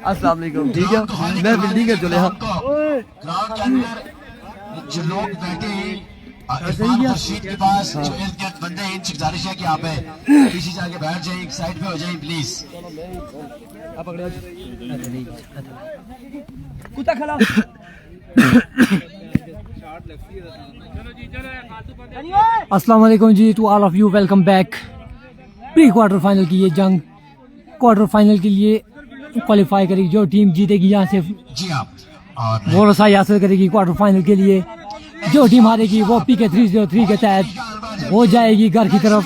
अस्सलाम वालेकुम। ठीक है, मैं बिल्डिंग चले हाँ जो लोग बैठे हैं इरफान खुर्शीद के पास, जो इर्द गिर्द बंदे हैं, इनसे गुजारिश है कि आप पीछे जाके बैठ जाएं, एक साइड पे हो जाएं प्लीज। कुत्ता खड़ा। अस्सलाम वालेकुम जी to all of you, welcome back. Pre quarter final की ये जंग, क्वार्टर फाइनल के लिए क्वालिफाई करेगी जो टीम जीतेगी यहाँ से जी हाँ, और वो रसाई हासिल करेगी क्वार्टर फाइनल के लिए। जो टीम हारेगी वो PK 303 के तहत हो जाएगी घर की तरफ।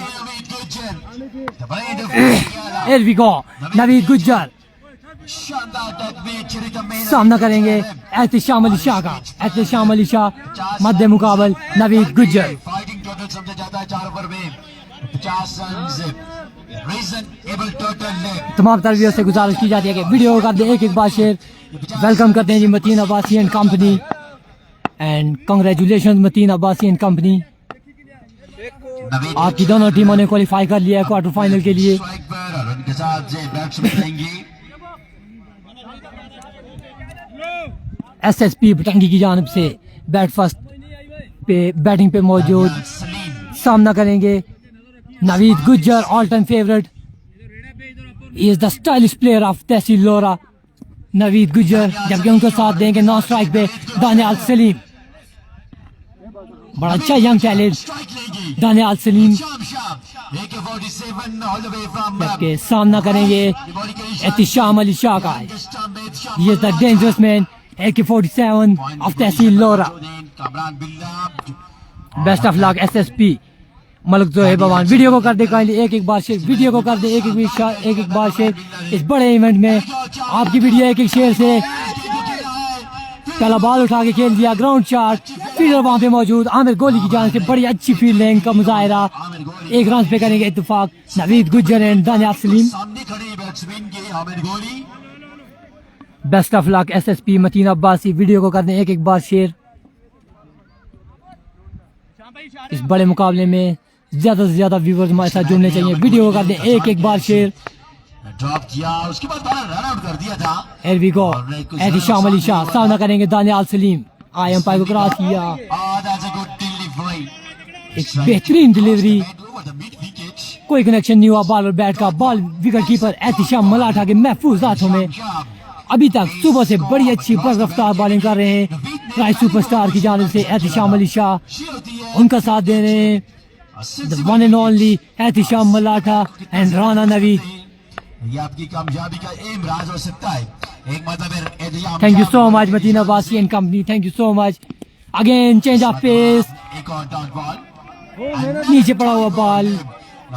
Here we go, Naveed Gujjar सामना करेंगे एहतिशाम अली शाह का। एहतिशाम अली शाह मध्य मुकाबल नवीद गुज्जर। फाइटिंग टोटल समझा जाता है 4 ओवर में 50 रन्स, रीजनेबल टोटल है। तमाम तरबियों से गुजारिश की जाती है कि वीडियो को कर दे एक बार शेयर। वेलकम करते हैं जी Mateen Abbasi and company, and congratulation Mateen Abbasi and company. आपकी दोनों टीमों ने क्वालिफाई कर लिया है क्वार्टर फाइनल के लिए। उनके साथ बैट्समैन रहेंगे SSP बटंगी की जानिब से बैट फर्स्ट पे बैटिंग पे मौजूद। सामना करेंगे Naveed Gujjar, all time favourite. He is the stylish player of तहसील लोरा, नवीद गुज्जर। जबकि उनको साथ देंगे नॉन स्ट्राइक पे दानियाल सलीम, बड़ा अच्छा यंग टैलेंट दानियाल सलीम। जबकि सामना करेंगे एहतिशाम अली शाह का। He is the dangerous man, AK-47 of tehsil Lora. Best of luck SSP Malik जोहे भगवान। वीडियो को कर दे काइंडली एक बार शेयर, वीडियो को कर दे एक बार शेयर। इस बड़े इवेंट में आपकी वीडियो एक शेयर से पहला बॉल उठा के खेल दिया, ग्राउंड शॉट, फील्डर वहां पे मौजूद आमिर गोली की जान से बड़ी अच्छी फील्डिंग का मुजाहिरा। एक रन पे करेंगे Ittefaq Naveed Gujjar and Daniyal Saleem. Best of luck SSP Mateen Abbasi. Video को कर दें एक बार शेयर। इस बड़े मुकाबले में ज्यादा से ज्यादा व्यूअर्स हमारे साथ जुड़ने चाहिए। वीडियो को कर दें एक बार शेयर। ड्रॉप किया, उसके बाद रन आउट कर दिया था। Here we go, Ehtisham Ali Shah सामना करेंगे दानियाल सलीम। आई एम्पायर को क्रॉस किया, एक बेहतरीन डिलीवरी, कोई कनेक्शन नहीं हुआ बॉल और बैट का। Ball wicket keeper Ehtisham Malatha के महफूज हाथों में। अभी तक सुबह से बड़ी अच्छी रफ्तार बॉलिंग कर रहे हैं राही सुपरस्टार की जानिब से एहतिशाम अली शाह। उनका साथ दे रहे हैं the one and only Ehtisham Malatha and Rana Naveed. ये आपकी कामयाबी का एम राज हो सकता है। एक मतलब thank you so much Mateen Abbasi and company, thank you so much. Again change of pace, एक और डॉट बॉल, नीचे पड़ा हुआ बॉल,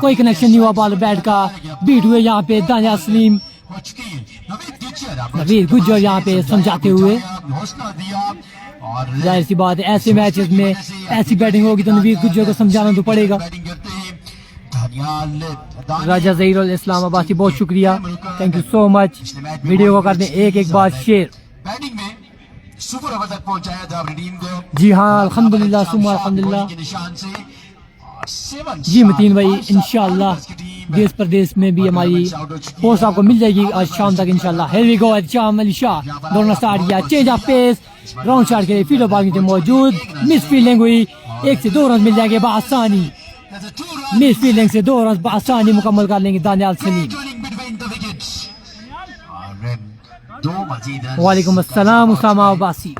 कोई कनेक्शन नहीं हुआ बॉल बैट का। बीट हुए यहाँ पे दानियाल सलीम, नवीद गुज्जर यहाँ पे समझाते हुए। जाहिर सी बात है ऐसे मैचेस में ऐसी बैटिंग होगी तो नवीद गुज्जर को समझाना तो पड़ेगा। राजा ज़हीरुल इस्लाम अब्बासी बहुत शुक्रिया, thank you so much. Video को कर दें एक बार शेयर। बैटिंग में सुपर ओवर तक पहुंचाया था अपनी टीम को। जी हाँ अल्हम्दुलिल्लाह सुम्मा अल्हम्दुलिल्लाह। के निशान से जी मतीन भाई इंशाल्लाह देश प्रदेश में भी हमारी पोस्ट आपको मिल जाएगी आज शाम तक इंशाल्लाह। Here we go, Ehtisham Ali Shah दोनों स्टार्ट किया, change of pace, round shot के लिए फील्डर बॉलिंग मौजूद। मिस फील्डिंग हुई, 1 से 2 रन मिल जाएंगे बआसानी। मिस फील्डिंग से 2 रन बआसानी मुकम्मल कर लेंगे दानियाल सलीम। वालेकुम अस्सलाम उसामा अब्बासी।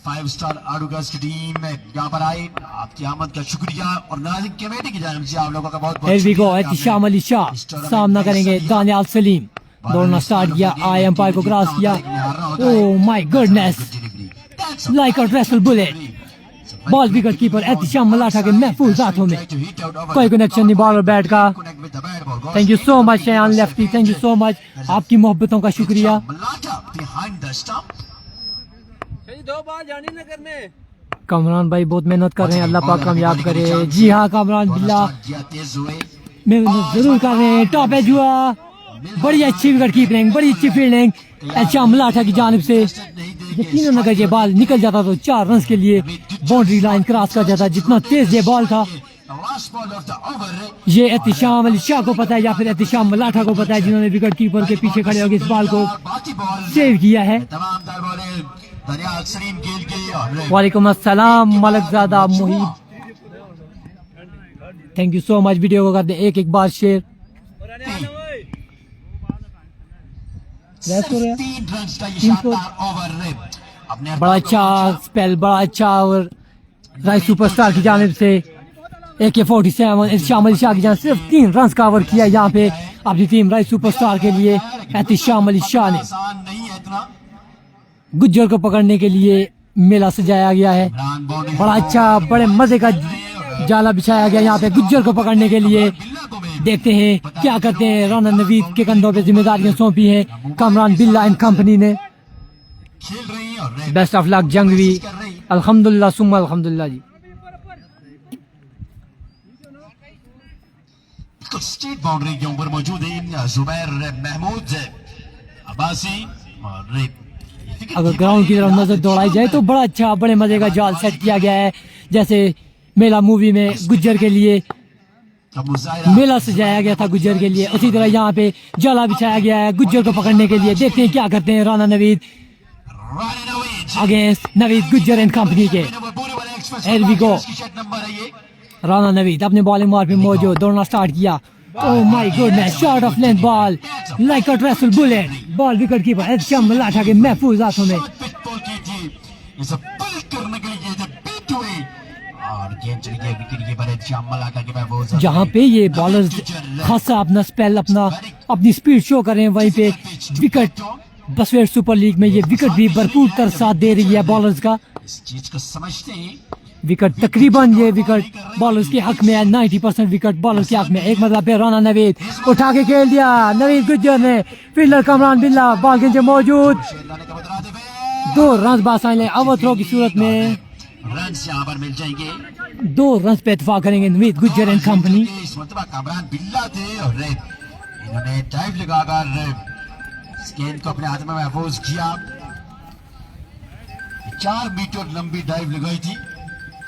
5 स्टार आडुगस की टीम यहाँ पर आई, आपकी आमद का शुक्रिया और नाज़रीन कमेटी की जानिब से आप लोगों का बहुत Here we go, Ehtisham Ali Shah सामना करेंगे दानियाल सलीम। दौड़ना स्टार्ट किया, आई एम्पायर को क्रॉस किया। Oh my goodness, like a tracer bullet. Ball wicket keeper Ehtisham Malatha के महफूज हाथों में, कोई कनेक्शन नहीं बॉल और बैट का। Thank you so much Shayan lefty, thank you so much, आपकी मोहब्बतों का शुक्रिया। कामरान भाई बहुत मेहनत कर रहे हैं, अल्लाह पाक कामयाब करे। जी हाँ कामरान बिल्ला मेहनत जरूर कर रहे हैं। टॉप एज हुआ, बड़ी अच्छी विकेट कीपिंग, बड़ी अच्छी फील्डिंग एहतिशाम मलाठा की जानिब से। यकीनन अगर ये बॉल निकल जाता तो 4 रन के लिए बाउंड्री लाइन क्रॉस कर जाता। जितना तेज ये बॉल था last ball of the over. ये एहतिशाम अली शाह को पता है या फिर एहतिशाम मलाठा को पता है जिन्होंने विकेट कीपर के पीछे खड़े होकर इस बॉल को बाकी बॉल सेव किया है। तमाम दर बॉलें दरिया अक्सरीन खेल के और वालेकुम अस्सलाम Malakzada Muheeb, thank you so much. Video को कर दे एक बार शेयर। 3 रन का ये शानदार ओवर अपने बड़ा अच्छा स्पेल, बड़ा अच्छा ओवर राही सुपरस्टार की जानिब से। AK-47 एहतिशाम अली शाह की जानिब सिर्फ 3 रन का ओवर किया यहाँ पे अपनी टीम राही सुपरस्टार के लिए। एहतिशाम अली शाह ने आसान नहीं है इतना। गुज्जर को पकड़ने के लिए मेला सजाया गया है। बड़ा अच्छा बड़े मजे का जाला बिछाया गया यहाँ पे गुज्जर को पकड़ने के लिए। देखते हैं क्या करते हैं। राना नवीद के कंधों पे जिम्मेदारियां सौंपी हैं कमरान बिल्ला एंड कंपनी ने। खेल रही और बेस्ट ऑफ लक जंगवी। अल्हम्दुलिल्लाह सुम्मा अल्हम्दुलिल्लाह जी। स्ट्रेट बाउंड्री के ऊपर मौजूद है जुबैर महमूद अब्बासी और अगर ग्राउंड की तरफ नजर दौड़ाई जाए तो बड़ा अच्छा बड़े मजे का जाल सेट किया गया है, जैसे मेला मूवी में गुज्जर के लिए मेला सजाया गया था गुज्जर के लिए, उसी तरह यहाँ पे जाला बिछाया गया है गुज्जर को पकड़ने के लिए। देखते हैं क्या करते हैं Rana Naveed against Naveed Gujjar and company के। Here we go। Rana Naveed अपने बॉलिंग मार पे मौजूद, दौड़ना स्टार्ट किया। Oh my goodness, short of length ball like a tracer bullet. Ball wicket keeper Ehtisham Malatha के महफूज हाथों में। जहाँ पे ये बॉलर्स खासा अपना स्पेल अपनी स्पीड शो कर रहे हैं, वहीं पे विकेट बसवेट सुपर लीग में ये विकेट भी भरपूर तर साथ दे रही है बॉलर्स का। इस चीज को समझते हैं। विकेट तकरीबन ये विकेट बॉलर्स के हक में है, 90% विकेट बॉलर्स के हक में। एक मतलब पे राना नवीद उठा के खेल दिया नवीद गुज्जर ने। फील्डर कमरान बिल्ला बॉल के नीचे मौजूद। 2 रन बासाइल ओवर थ्रो की सूरत में रन यहाँ पर मिल जाएंगे। 2 रन पे इत्तेफाक करेंगे नवीद गुज्जर एंड कंपनी। इस मरतबा कमरान बिल्ला थे और इन्होंने डाइव लगाकर गेंद को अपने हाथ में महफूज किया। 4 मीटर लंबी डाइव लगाई थी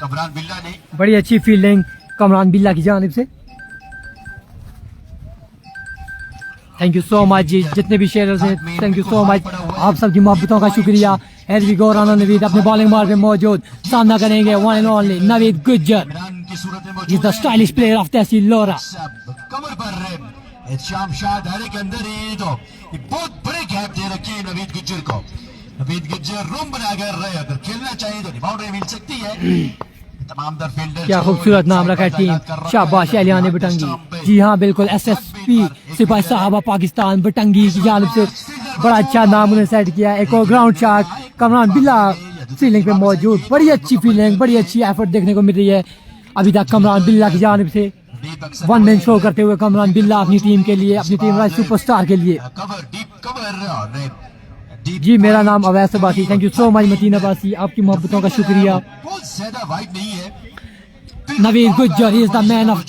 कमरान बिल्ला ने। बड़ी अच्छी फील्डिंग कमरान बिल्ला की जानिब से। थैंक यू सो मच जी, जितने भी शेयर्स हैं थैंक यू सो मच, आप सबकी मोहब्बतों का शुक्रिया। Here we go, Rana Naveed अपने बॉलिंग मार पे मौजूद, सामना करेंगे one and only Naveed Gujjar. He's the stylish player of तहसील लोरा। कमर पर शाम शाह दायरे के अंदर ही तो बहुत बड़े गैप दे रखे हैं नवीद गुज्जर को। नवीद गुज्जर रूम बनाकर रहे, अगर खेलना चाहिए तो बाउंड्री मिल सकती है। तमाम दर फील्डर क्या खूबसूरत नाम रखा है टीम शाबाश एलियाने बटंगी। जी हाँ बिल्कुल, SSP सिपाही साहबा पाकिस्तान बटंगी की जानिब से बड़ा अच्छा नाम उन्हें सेट किया। एक और ग्राउंड शॉट कमरान बिल्ला फील्डिंग पे मौजूद। बड़ी अच्छी फील्डिंग, बड़ी अच्छी एफर्ट देखने को मिल रही है अभी तक कमरान बिल्ला की जानिब से। 1 मैन शो करते हुए कमरान बिल्ला अपनी टीम के लिए, अपनी टीम राज सुपरस्टार के लिए। जी मेरा नाम Awais Abbasi. Thank you so much Mateen Abbasi, आपकी मोहब्बतों का शुक्रिया। बहुत ज्यादा वाइड नहीं है। Naveed Gujjar he is the man of,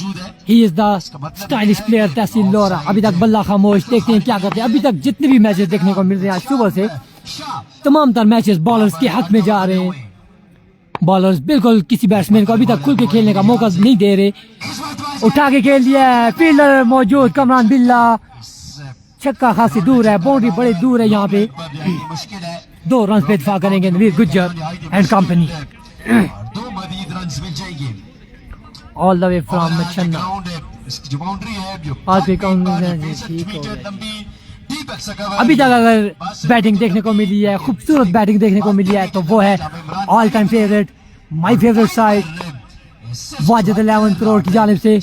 he is the stylish player Tehsil Lora. अभी तक बल्ला खामोश, देखते हैं क्या करते हैं। अभी तक जितने भी मैचेस देखने को मिल रहे हैं आज सुबह से, तमाम तर मैचेस बॉलर्स के हक में जा रहे हैं। बॉलर्स बिल्कुल किसी बैट्समैन को अभी तक खुल के खेलने का मौका नहीं दे रहे। उठा के खेल दिया है, फील्डर मौजूद कमरान बिल्ला, छक्का खासी दूर है, बाउंड्री बड़े दूर है यहाँ पे। 2 रन पे इत्तेफाक करेंगे नवीद गुज्जर एंड कंपनी। 2 मजीद रन मिल जाएंगे all the way from Machhanna. जो बाउंड्री है जो आज भी ठीक हो गया। अभी तक अगर बैटिंग देखने को मिली है, खूबसूरत बैटिंग देखने को मिली है, तो वो है all time favourite, my favourite side Wajid 11 crore की जानिब से,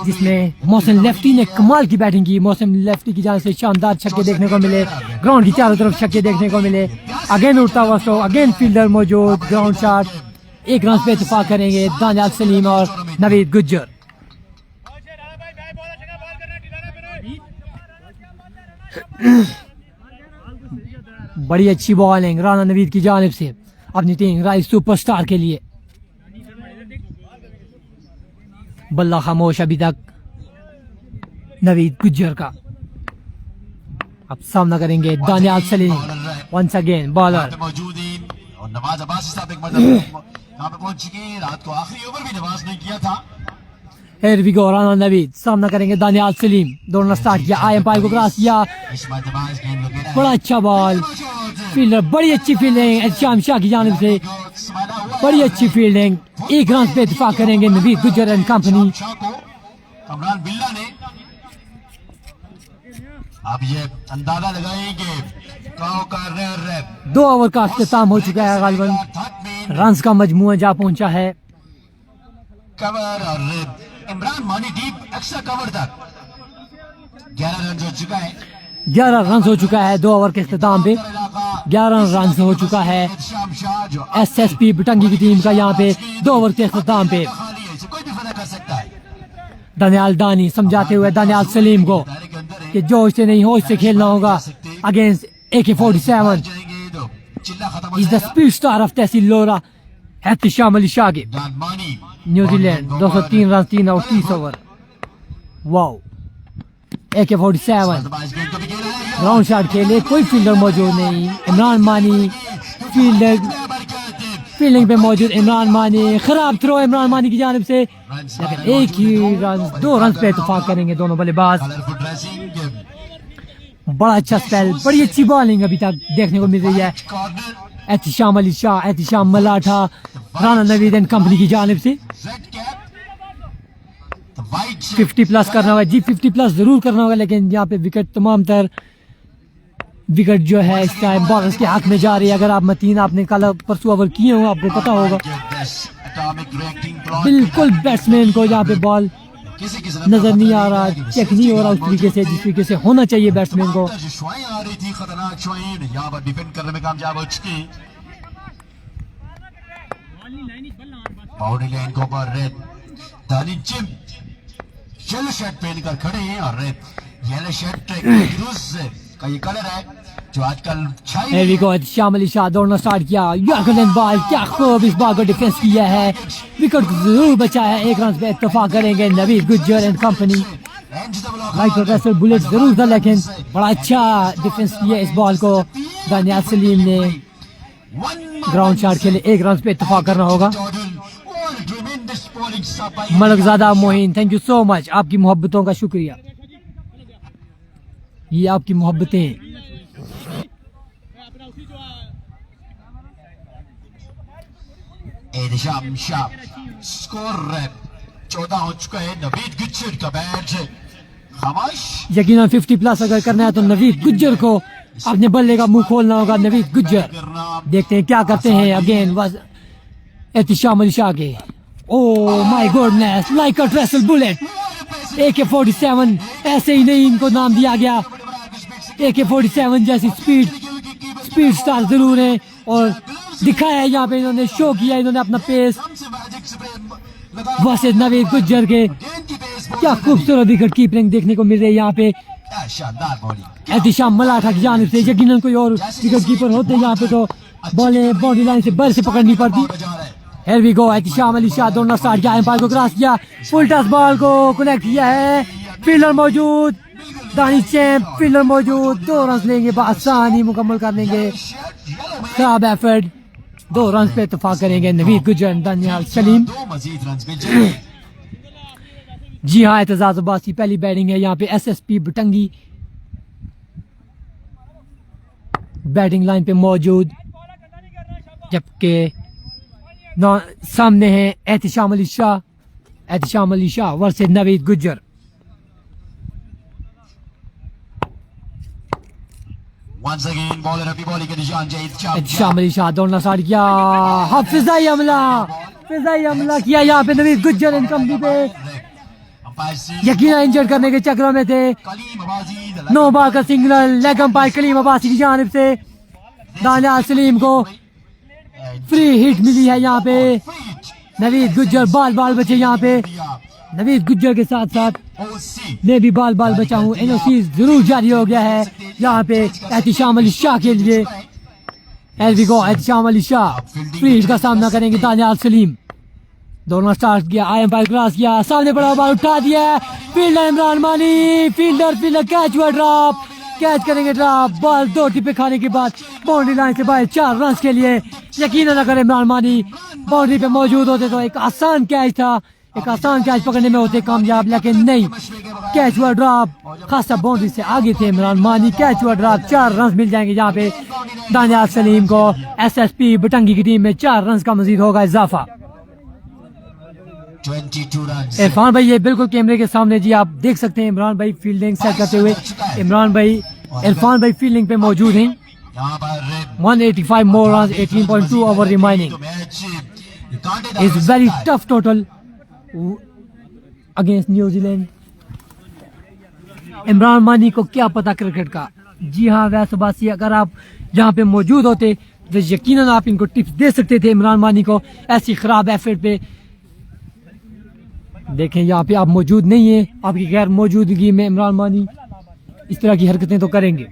जिसमें मौसम लेफ्टी ने कमाल की बैटिंग की। मौसम लेफ्टी की जानिब से शानदार छक्के देखने को मिले, ग्राउंड की चारों तरफ छक्के देखने को मिले। अगेन उड़ता हुआ स्ट्रोक, अगेन फील्डर मौजूद, ग्राउंड शॉट। 1 रन पे इत्तेफाक करेंगे दानियाल सलीम और नवीद गुज्जर। बड़ी अच्छी बॉलिंग राना नवीद की जानिब से अपनी टीम राइस सुपरस्टार के लिए। बल्ला खामोश अभी तक नवीद गुज्जर का। अब सामना करेंगे Daniyal Saleem, once again bowler मौजूद है और नवाज अब्बासी साहब एक मतलब यहाँ पे पहुंच चुके हैं। रात को आखिरी ओवर भी नवाज ने किया था। Here we go, Rana Naveed सामना करेंगे दानियाल सलीम, दोनों स्टार्ट किया, आई एम्पायर को क्रॉस किया, बड़ा अच्छा बॉल, फील्डर बड़ी अच्छी फील्डिंग एहतिशाम शाह की जानिब से, बड़ी अच्छी फील्डिंग, एक रन पे इत्तेफाक करेंगे नवीद गुज्जर एंड कंपनी। अब ये अंदाजा लगाएंगे 2 ओवर का इख्तिताम हो चुका है, गालिबन रन्स का मजमूआ जा पहुंचा है। कवर और इमरान मानी डीप एक्स्ट्रा कवर तक 11 रन हो चुका है, 11 रन हो चुका है 2 ओवर के इख्तिताम पे, 11 रन हो चुका है SSP बटंगी की टीम का यहाँ पे 2 ओवर के इख्तिताम पे। कोई भी फर्क कर सकता है। दानियाल दानी समझाते हुए दानियाल सलीम को कि जोश से नहीं होश से खेलना होगा against AK-47 is the speed star of तहसील लोरा एहतिशाम अली शाह के New Zealand 203 run 3 out 30 over. Wow, AK-47 ground shot खेले, कोई फील्डर मौजूद नहीं, इमरान मानी फील्डिंग पे मौजूद, इमरान मानी खराब थ्रो इमरान मानी की जानिब से, लेकिन एक ही रन 2 रन पे इत्तेफाक करेंगे दोनों बल्लेबाज। बड़ा अच्छा स्पेल, बड़ी अच्छी बॉलिंग अभी तक देखने को मिल रही है एहतिशाम अली शाह, एहतिशाम मलाठा, राना नवीद एंड कंपनी की जानिब से। 50 प्लस करना होगा जी, 50 प्लस जरूर करना होगा, लेकिन यहाँ पे विकेट तमाम तर विकेट जो है इस टाइम बॉलर्स के हाथ में जा रही है। अगर आप मतीन आपने कल परसों ओवर किए हो आपको पता होगा, बिल्कुल बैट्समैन को यहाँ पे बॉल नजर नहीं आ रहा, चेक नहीं हो रहा उस तरीके से जिस तरीके से होना चाहिए बैट्समैन को। बाउंड्री लाइन के ऊपर रेड दानी जिम येलो शर्ट पहनकर खड़े हैं और रेड येलो शर्ट का ये कलर है जो आजकल एहतिशाम अली शाह दौड़ना स्टार्ट किया, बॉल क्या खूब इस बॉल को डिफेंस किया है, विकेट जरूर बचा है, 1 रन पे इत्तेफाक करेंगे Naveed Gujjar and company. Micro bullet जरूर था लेकिन बड़ा अच्छा डिफेंस किया इस बॉल को दानियाल सलीम ने। ग्राउंड शॉट खेले, 1 रन पे इत्तेफाक करना होगा। Malakzada Mohin, thank you so much, आपकी मोहब्बतों का शुक्रिया, ये आपकी मोहब्बतें। एहतिशाम शाह स्कोर 14 हो चुका है, नवीद गुज्जर का बैट खामोश। यकीनन 50 प्लस अगर करना है तो नवीद गुज्जर को अपने बल्ले का मुंह खोलना होगा। नवीद गुज्जर देखते हैं क्या करते हैं अगेन बस एहतिशाम अली शाह के। Oh my goodness, like a tracer bullet. AK-47 ऐसे ही नहीं इनको नाम दिया गया, AK-47 जैसी स्पीड स्टार जरूर है और दिखाया है यहाँ पे, इन्होंने शो किया, इन्होंने अपना पेस वैसे नवीद गुज्जर के। क्या खूबसूरत विकेट कीपिंग देखने को मिल रही है यहाँ पे एहतिशाम मलाठा की जानिब से। यकीनन कोई और विकेट कीपर होते यहाँ पे तो बॉलें बाउंड्री लाइन से बाहर से पकड़नी पड़ती। Here we go, Ehtisham Ali Shah दौड़ना स्टार्ट किया, एम्पायर को क्रॉस किया, फुल टच बॉल को कनेक्ट किया है, फील्डर मौजूद, दानी चैंप फील्डर मौजूद, 2 रन लेंगे, आसानी मुकम्मल कर लेंगे, खराब एफर्ट, 2 रन पे इत्तेफाक करेंगे नवीद गुज्जर दानियाल सलीम। जी हाँ, एतजाज अब्बास की पहली बैटिंग है यहाँ पे SSP बटंगी बैटिंग लाइन पे मौजूद, जबकि सामने है एहतिशाम अली शाह वर्सेस नवीद गुज्जर। एहतिशाम अली शाह दौड़ना स्टार्ट किया, फिजाई हमला किया यहाँ पे नवीद गुज्जर एंड कंपनी पे, यकीनन इंजर्ड करने के चक्रों में थे। 9 बॉल का signal, leg umpire Kaleem Abbasi की जानिब से दानियाल सलीम को फ्री हिट मिली है यहाँ पे। नवीद गुज्जर बाल बचे यहाँ पे, नवीद गुज्जर के साथ साथ मैं भी बाल बचा हूँ। NOC जरूर जारी हो गया है यहाँ पे एहतिशाम अली शाह के लिए। एहतिशाम अली शाह फ्री हिट का सामना करेंगे दानियाल सलीम। दोनों स्टार्ट किया, आई एम्पायर क्रॉस किया, सामने बड़ा बॉल उठा दिया, फील्डर इमरान मानी, फील्डर कैच हुआ, ड्रॉप, कैच करेंगे ड्रॉप, बॉल 2 टिप्पे खाने के बाद बाउंड्री लाइन से बाहर 4 रन के लिए। यकीनन अगर इमरान मानी बाउंड्री पे मौजूद होते तो एक आसान कैच था, एक आसान कैच पकड़ने में होते कामयाब, लेकिन नहीं, कैच हुआ ड्रॉप, खासा बाउंड्री से आगे थे इमरान मानी, कैच हुआ ड्रॉप, 4 रन मिल जाएंगे यहाँ पे दानियाल सलीम को। SSP बटंगी की टीम में 4 रन का मजीद होगा इजाफा। 22 runs। इरफान भाई ये बिल्कुल कैमरे के सामने जी आप देख सकते हैं इमरान भाई फील्डिंग सेट करते हुए, इरफान भाई फील्डिंग पे मौजूद हैं। यहाँ पर 185 more runs, 18.2 over remaining. It's very tough total against New Zealand. Imran मानी को क्या पता क्रिकेट का। जी हाँ वैसे बासी, अगर आप यहाँ पे मौजूद होते तो यकीनन आप इनको टिप्स दे सकते थे इमरान मानी को ऐसी खराब एफर्ट पे। देखें यहाँ पे आप मौजूद नहीं है, आपकी गैर मौजूदगी में इमरान मानी इस तरह की हरकतें तो करेंगे।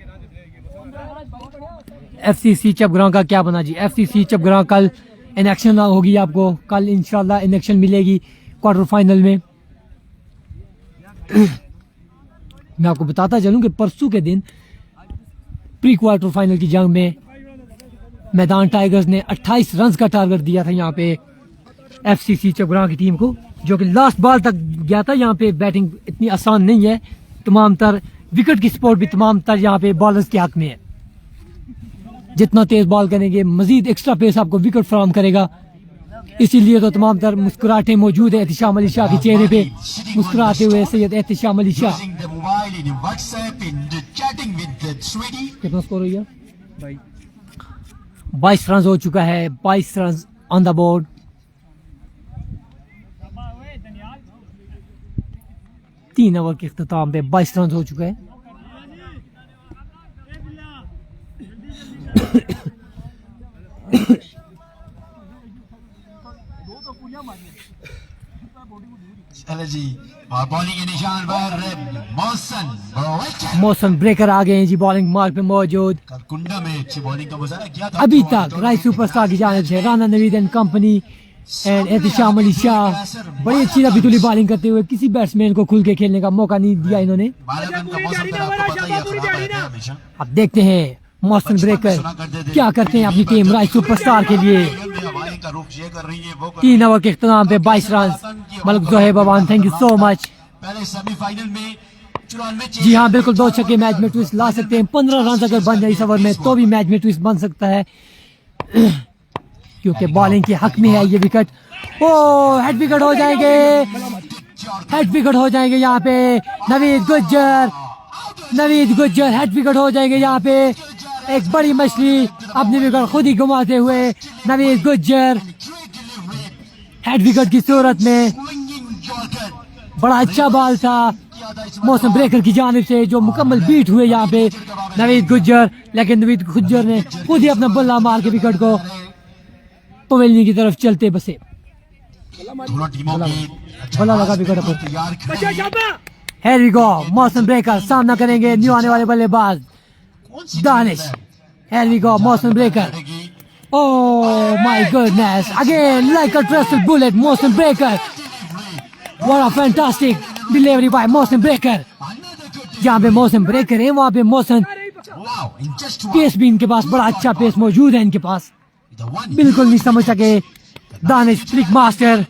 FCC चपग्रां का क्या बना जी। FCC चपग्रां कल इनेक्शन होगी, आपको कल इंशाल्लाह इनेक्शन मिलेगी क्वार्टर फाइनल में। मैं आपको बताता चलूं कि परसों के दिन प्री क्वार्टर फाइनल की जंग में मैदान टाइगर्स ने 28 रन का टारगेट दिया था यहाँ पे FCC चपग्रां की टीम को, जो कि लास्ट बॉल तक गया था। यहाँ पे बैटिंग इतनी आसान नहीं है, तमाम तर विकेट की सपोर्ट भी तमाम तर यहाँ पे बॉलर्स के हाथ में है। जितना तेज बॉल करेंगे मजीद एक्स्ट्रा पेस आपको विकेट फराहम करेगा, इसीलिए तो तमाम तर मुस्कुराहटें मौजूद है एहतिशाम अली शाह के चेहरे पे, मुस्कुराते हुए सैयद एहतिशाम अली शाह। कितना स्कोर हो गया? 22 रन हो चुका है, 22 रन ऑन द बोर्ड। तीन ओवर के इख्तिताम पे 22 रन हो चुका है। जी और बॉलिंग के निशान पर मौसम ब्रेकर आ गए हैं जी बॉलिंग मार्क पे मौजूद। कुंडा में अच्छी बॉलिंग का मुजाहरा किया था अभी तक राय सुपरस्टार की जानिब से Rana Naveed and company and Ehtisham Ali Shah बड़ी अच्छी रबीतुली बॉलिंग करते हुए किसी बैट्समैन को खुल के खेलने का मौका नहीं दिया इन्होंने। अब देखते हैं मौसम ब्रेकर क्या करते हैं अपनी टीम राय सुपरस्टार के लिए। 3 ओवर के इख्तिताम पे 22 run. Malik Zohaib Awan, thank you so much. पहले सेमीफाइनल में जी हाँ बिल्कुल 2 छक्के मैच में ट्विस्ट ला सकते हैं। 15 रन अगर बन जाए इस ओवर में तो भी मैच में ट्विस्ट बन सकता है, क्योंकि बॉलिंग के हक में है ये विकेट। ओ हेड विकेट हो जाएंगे, हेड विकेट हो जाएंगे यहाँ पे। नवीद गुज्जर हेड विकेट हो जाएंगे यहाँ पे। एक बड़ी मछली अपनी विकेट खुद ही घुमाते हुए नवीद गुज्जर हेड विकेट की सूरत में। बड़ा अच्छा बॉल था मौसम ब्रेकर की जानिब से जो मुकम्मल बीट हुए यहाँ पे नवीद गुज्जर, लेकिन नवीद गुज्जर ने खुद ही अपना बल्ला मार के विकेट को पवेलियन की तरफ चलते बसे। बल्ला लगा विकेट पर। Here we go, मौसम ब्रेकर सामना करेंगे न्यू आने वाले बल्लेबाज दानिश। Here we go, मौसम breaker. Oh my goodness, again like a trestle bullet, मौसम breaker. What a fantastic delivery by मौसम ब्रेकर। जहाँ पे मौसम ब्रेकर है वहाँ पे मौसम पेस भी इनके पास बड़ा अच्छा पेस मौजूद है इनके पास। बिल्कुल नहीं समझ सके दानिश ट्रिक मास्टर।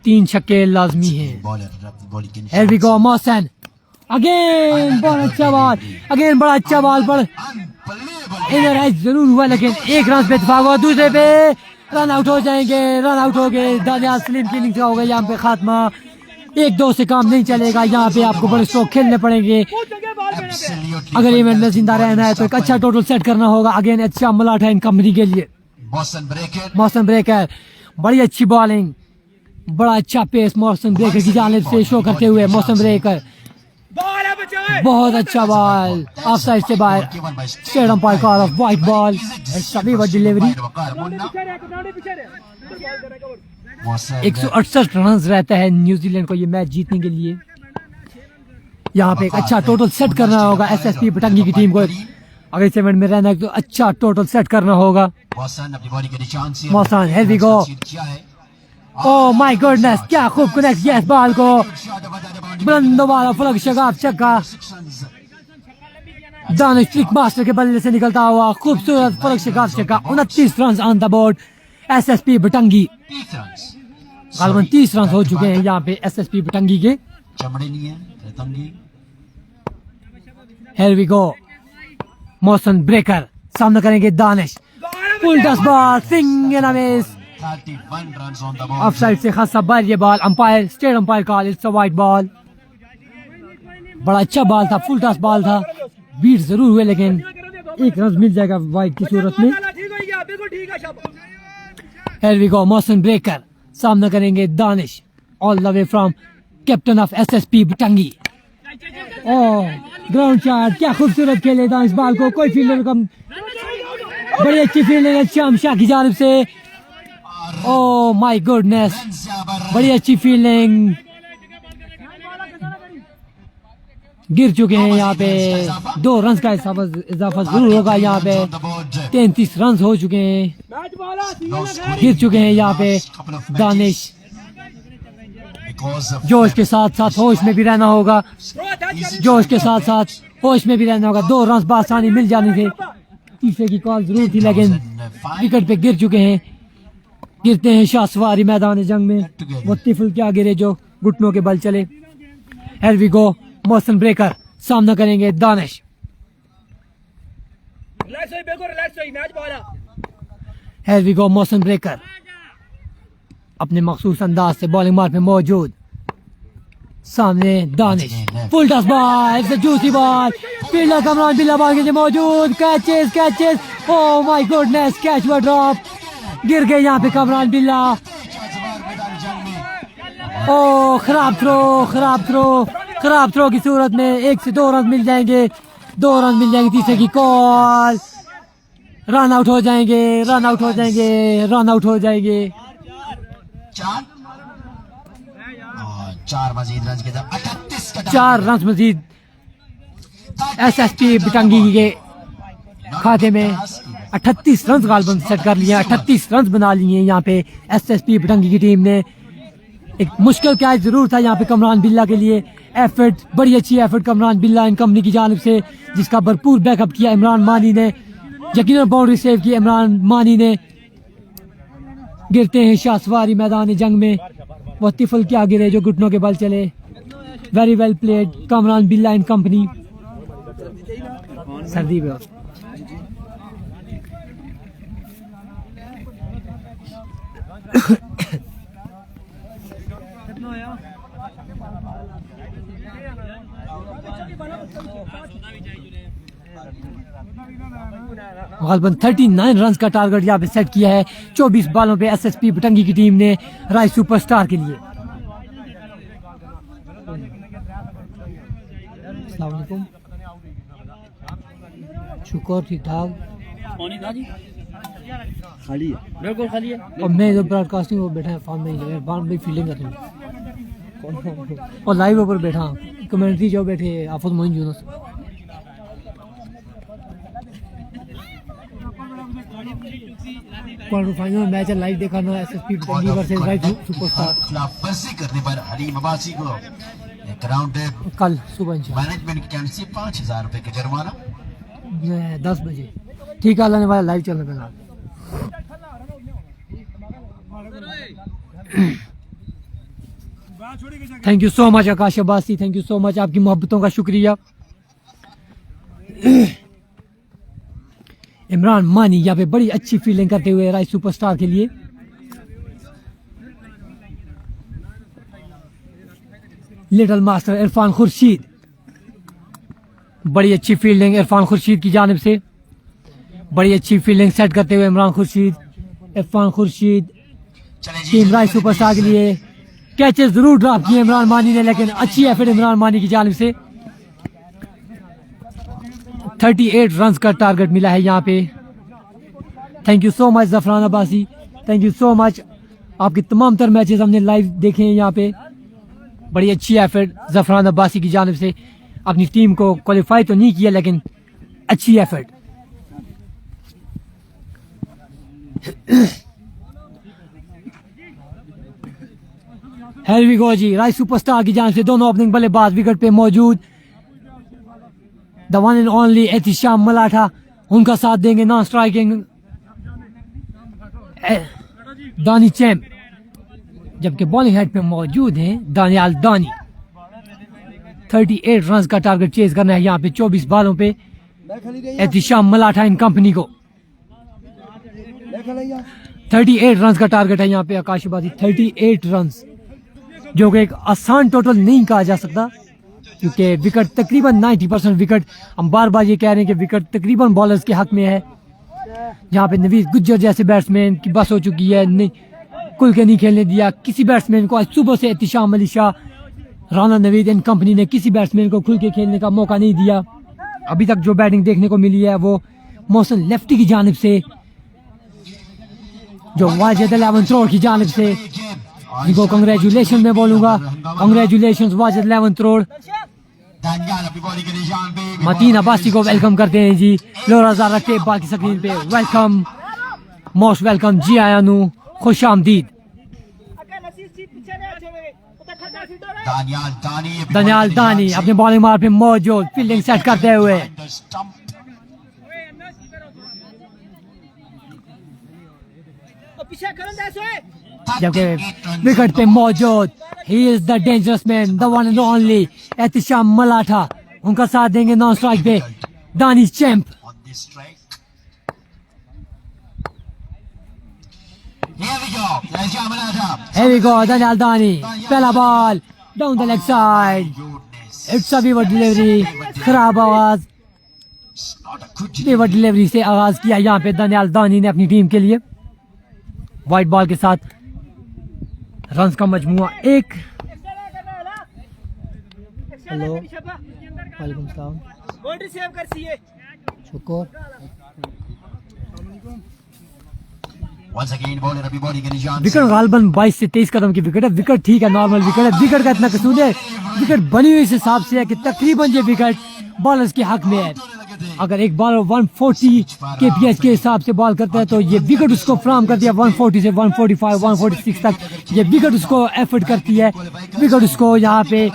3 छक्के लाजमी है। Here we go, मौसम अगेन बहुत अच्छा बॉल, अगेन बड़ा अच्छा बॉल पर इधर है जरूर हुआ, लेकिन 1 रन पे इत्तेफाक हुआ। दूसरे पे रन आउट हो जाएंगे, रन आउट हो गए। दानियाल सलीम की इनिंग्स का होगा यहाँ पे खात्मा। 1-2 से काम नहीं चलेगा, यहाँ पे आपको बड़े स्ट्रोक खेलने पड़ेंगे अगर इवेंट में जिंदा रहना है। तो एक अच्छा टोटल सेट करना होगा। अगेन अच्छा मलाट है इन कंपनी के लिए। मौसम ब्रेकर बड़ी अच्छी बॉलिंग, बड़ा अच्छा पेस मौसम ब्रेकर की जानिब से शो करते हुए मौसम ब्रेकर। बहुत अच्छा बॉल ऑफ साइड से बाहर, straight umpire call of white ball, सभी वो डिलीवरी। 168 रन रहता है न्यूजीलैंड को ये मैच जीतने के लिए। यहाँ पे एक अच्छा टोटल सेट करना होगा SSP बटंगी की टीम को। अगर इस इवेंट में रहना है तो अच्छा टोटल सेट करना होगा। मौसम here we go, oh my goodness क्या खूब कनेक्ट किया इस बॉल को। बुलंद वाला फलक शगाफ छक्का दानिश ट्रिक मास्टर के बल्ले से निकलता हुआ खूबसूरत फलक शगाफ छक्का। 29 run on the board. SSP Batangi. 30 run गालबन 30 रन हो चुके हैं यहाँ पे SSP बटंगी के। चमड़े नहीं है बटंगी। Here we go, motion breaker, सामना करेंगे Danish, full touch ball, swing and a miss, 31 runs on the board. Of side से खासा बार ये ball, umpire state umpire call it's a wide ball. बड़ा अच्छा बॉल था, फुल टच बॉल था, beat जरूर हुए लेकिन एक रन मिल जाएगा वाइड की सूरत में। Here we go, motion breaker, सामना करेंगे Danish, all the way from captain of SSP Batangi. Oh ground shot, क्या खूबसूरत खेले दानिश बॉल को, कोई फील्डर कम, बड़ी अच्छी फील्डिंग है श्याम शाह की जानिब से। ओह माय गुडनेस, बड़ी अच्छी फील्डिंग, गिर चुके हैं यहाँ पे, 2 रन का इजाफा जरूर होगा यहाँ पे, 33 रन हो चुके हैं, गिर चुके हैं यहाँ पे दानिश। जोश के साथ साथ होश में भी रहना होगा, जोश के साथ साथ होश में भी रहना होगा। 2 रन बासानी मिल जाने थे, तीसरे की कॉल जरूर थी लेकिन विकेट पे गिर चुके हैं। गिरते हैं शाहसवारी मैदान जंग में, वो तिफल क्या गिरे जो घुटनों के बल चले। Here we go, motion breaker, सामना करेंगे Danish. Here we go, motion breaker अपने मखसूस अंदाज से बॉलिंग मार्क में मौजूद, सामने Danish, full touch ball, it's a juicy ball, fielder Kamran बिल्ला बॉल के मौजूद, catches, oh my goodness, catch व ड्रॉप, गिर गए यहाँ पे कमरान बिल्ला। ओह खराब थ्रो की सूरत में 1 से 2 रन मिल जाएंगे, 2 रन मिल जाएंगे, तीसरे की कॉल, रन आउट हो जाएंगे। 4 मजीद रन के साथ 38 का 4 रन मजीद SSP बटंगी के खाते में, 38 रन गालबन सेट कर लिए, 38 रन बना लिए यहाँ पे SSP बटंगी की टीम ने। एक मुश्किल कैच जरूर था यहाँ पे कमरान बिल्ला के लिए, एफर्ट, बड़ी अच्छी एफर्ट कमरान बिल्ला एंड कंपनी की जानिब से, जिसका भरपूर बैकअप किया इमरान मानी ने, यकीनन बाउंड्री सेव की इमरान मानी ने। गिरते हैं शाहसवारी मैदान जंग में, वो तिफल क्या गिरे जो घुटनों के बल चले। वेरी वेल प्लेड कमरान बिल्ला एंड कंपनी। सर्दी में गालबन 39 रन का टारगेट यहाँ पे सेट किया है 24 बॉलों पे SSP बटंगी की टीम ने राय सुपरस्टार के लिए। अस्सलाम वालेकुम, शुक्र ठीक ठाक, खाली है, बिल्कुल खाली है। और मैं जो ब्रॉडकास्टिंग वो बैठा है फार्म में ही बाउंड में फील्डिंग कर रही हूँ और लाइव ऊपर बैठा हूँ, कमेंट्री जो बैठे आफत Moin Younus. Quarter final match live देखा ना, SSP बटंगी वर्सेस राय सुपरस्टार। खिलाफवर्जी करने पर हरीम अब्बासी को ग्राउंड कल सुबह इंशाल्लाह मैनेजमेंट की कैंप से 5000 रुपए का जुर्माना 10 बजे। ठीक है, अल्लाह ने वाला लाइव चलने पे। Thank you so much Akash Abbasi, thank you so much, आपकी मोहब्बतों का शुक्रिया। इमरान मानी यहाँ पे बड़ी अच्छी फील्डिंग करते हुए राय सुपरस्टार के लिए। लिटिल मास्टर इरफान खुर्शीद, बड़ी अच्छी फील्डिंग इरफान खुर्शीद की जानिब से, बड़ी अच्छी फील्डिंग सेट करते हुए इमरान खुर्शीद, इरफान खुर्शीद टीम राय सुपरस्टार के लिए। कैचेस जरूर ड्रॉप किए इमरान मानी ने, लेकिन अच्छी एफर्ट इमरान मानी की जानिब से। 38 रन का टारगेट मिला है यहाँ पे। Thank you so much Zafran Abbasi, thank you so much, आपके तमाम तर मैचेस हमने लाइव देखे हैं यहाँ पे। बड़ी अच्छी एफर्ट जफरान अब्बासी की जानिब से, अपनी टीम को क्वालिफाई तो नहीं किया लेकिन अच्छी effort. Here we go ji, Rai superstar की जानिब से दोनों ओपनिंग बल्लेबाज विकेट पे मौजूद। The one and only Ehtisham Malatha उनका साथ देंगे नॉन स्ट्राइकिंग दानी चैम्प, जबकि बॉलिंग हेड पे मौजूद हैं दानियाल दानी। 38 रन का टारगेट चेज करना है यहाँ पे 24 बालों पे एहतिशाम मलाठा इन कंपनी को। 38 रन का टारगेट है यहाँ पे आकाशबाजी, 38 रन, जो कि एक आसान टोटल नहीं कहा जा सकता क्योंकि विकेट तकरीबन 90% विकेट, हम बार बार ये कह रहे हैं कि विकेट तकरीबन बॉलर्स के हक में है। यहाँ पे नवीद गुज्जर जैसे बैट्समैन की बस हो चुकी है, नहीं खुल के नहीं खेलने दिया किसी बैट्समैन को। आज सुबह से एहतिशाम अली शाह, राना नवीद इन कंपनी ने किसी बैट्समैन को खुल के खेलने का मौका नहीं दिया। अभी तक जो बैटिंग देखने को मिली है वो मोहसिन लेफ्टी की जानिब से, जो वाजिद 11 करोड़ की जानिब से, इनको कंग्रेचुलेशन में बोलूंगा, कंग्रेचुलेशन वाजिद 11 करोड़। मतीन अब्बासी को वेलकम करते हैं जी, लोरा हज़ारा के बाकी स्क्रीन पे वेलकम, मोस्ट वेलकम, जी आया नू, खुश आमदीद। दानियाल दानी अपने बॉलिंग मार पे मौजूद, फील्डिंग सेट करते हुए जबकि विकेट पे मौजूद, he is the dangerous man, the one and only Ehtisham Malatha. उनका साथ देंगे नॉन स्ट्राइक पे Dani champ. Here we go, Daniyal Dani, पहला ball down the leg side, it's a weaver delivery, खराब आवाज, वीवर डिलीवरी से आगाज किया यहाँ पे दानियाल दानी ने अपनी टीम के लिए। वाइट बॉल के साथ रन्स का मजमुआ 1। हेलो वालेकुम सलाम, शुक्र। विकेट गालबन 22 से 23 कदम की विकेट है। विकेट ठीक है, नॉर्मल विकेट है। विकेट का इतना कसूर है, विकेट बनी हुई इस हिसाब से है कि तकरीबन ये विकेट बॉलर्स के हक में है। अगर एक बॉलर 140 kph के हिसाब से बॉल करता है तो ये विकेट उसको फ्राहम करती है 140 से 145 146 तक, ये विकेट उसको एफर्ट करती है, विकेट उसको यहाँ पे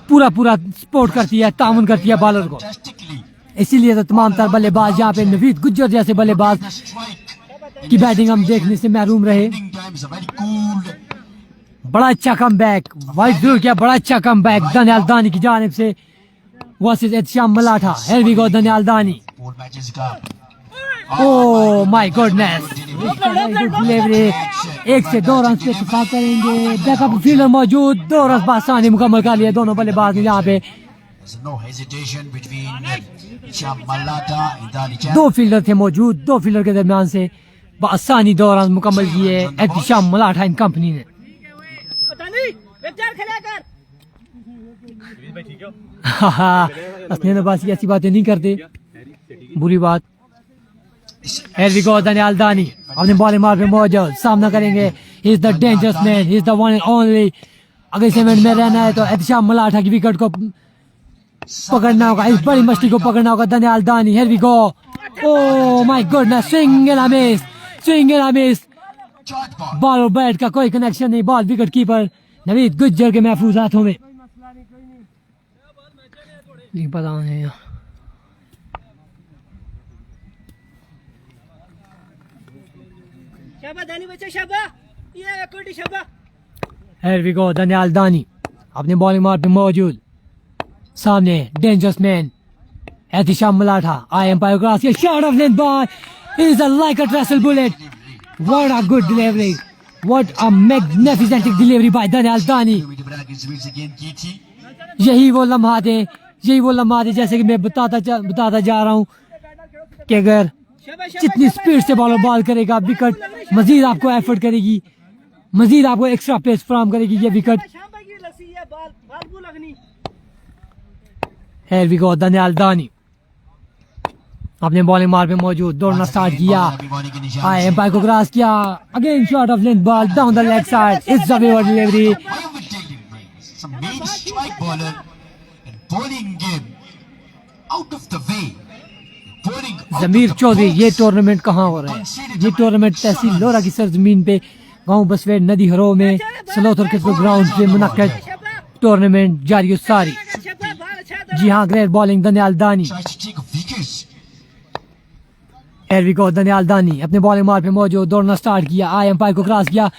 पूरा सपोर्ट करती है, तामुन करती है बॉलर को। इसीलिए तो तमाम तर बल्लेबाज यहाँ पे नवीद गुज्जर जैसे बल्लेबाज की बैटिंग हम देखने से महरूम रहे। बड़ा अच्छा कमबैक, वाइट जरूर किया, बड़ा अच्छा कमबैक दानियाल दानी की जानिब से versus Ehtisham Malatha. Here we go Daniyal Dani, oh my goodness, delivery 1 से 2 रन पे इत्तेफाक करेंगे। बैकअप फील्डर मौजूद, 2 रन बासानी मुकम्मल कर लिए दोनों बल्लेबाज ने। यहाँ पे 2 फील्डर थे मौजूद, 2 फील्डर के दरमियान से बासानी 2 रन मुकम्मल किए एहतिशाम मलाठा इन कंपनी ने। हसनैन अब्बासी ऐसी बातें नहीं करते, बुरी बात। Here we go, Daniyal Dani अपने बॉलिंग मार पे मौजूद, सामना करेंगे। He is the dangerous man, he is the one and only। अगर इस इवेंट में रहना है तो एहतिशाम मलाठा की विकेट को पकड़ना होगा, इस बड़ी मछली को पकड़ना होगा दानियाल दानी। Here we go, oh my goodness, swing and a miss, swing and a miss। Ball और बैट का कोई कनेक्शन नहीं, ball wicket keeper Naveed Gujjar के महफूज हाथों में। पता नहीं Here we go, Daniyal Dani अपने बॉलिंग मार पे मौजूद, सामने dangerous man Ehtisham Malatha. I umpire cross, ये shot of length ball is like a tracer bullet. What a good delivery, what a magnificent delivery by Daniyal Dani. यही वो लम्हात है जैसे कि मैं बताता जा रहा हूँ कि अगर जितनी स्पीड से बॉल करेगा विकेट मजीद आपको एफर्ट करेगी, मजीद आपको एक्स्ट्रा पेस फ्राहम करेगी ये wicket. Here we go, Daniyal Dani अपने बॉलिंग मार पे मौजूद, दौड़ना स्टार्ट किया, आए एम्पायर को क्रॉस किया, again shot of length ball down the leg side, it's a weaver delivery. Zameer Chaudhary, ये टूर्नामेंट कहाँ हो रहा है? ये टूर्नामेंट तहसील लोरा की सरजमीन पे गांव बसवेड़ नदी हरो में सलोथर के ग्राउंड पे मुनक्कद टूर्नामेंट जारी सारी। जी हाँ, ग्रेट बॉलिंग दानियाल दानी, Here we go, दनियाल दानी अपने बॉलिंग मार पे मौजूद, दौड़ना स्टार्ट किया, आई एम्पायर को क्रॉस किया,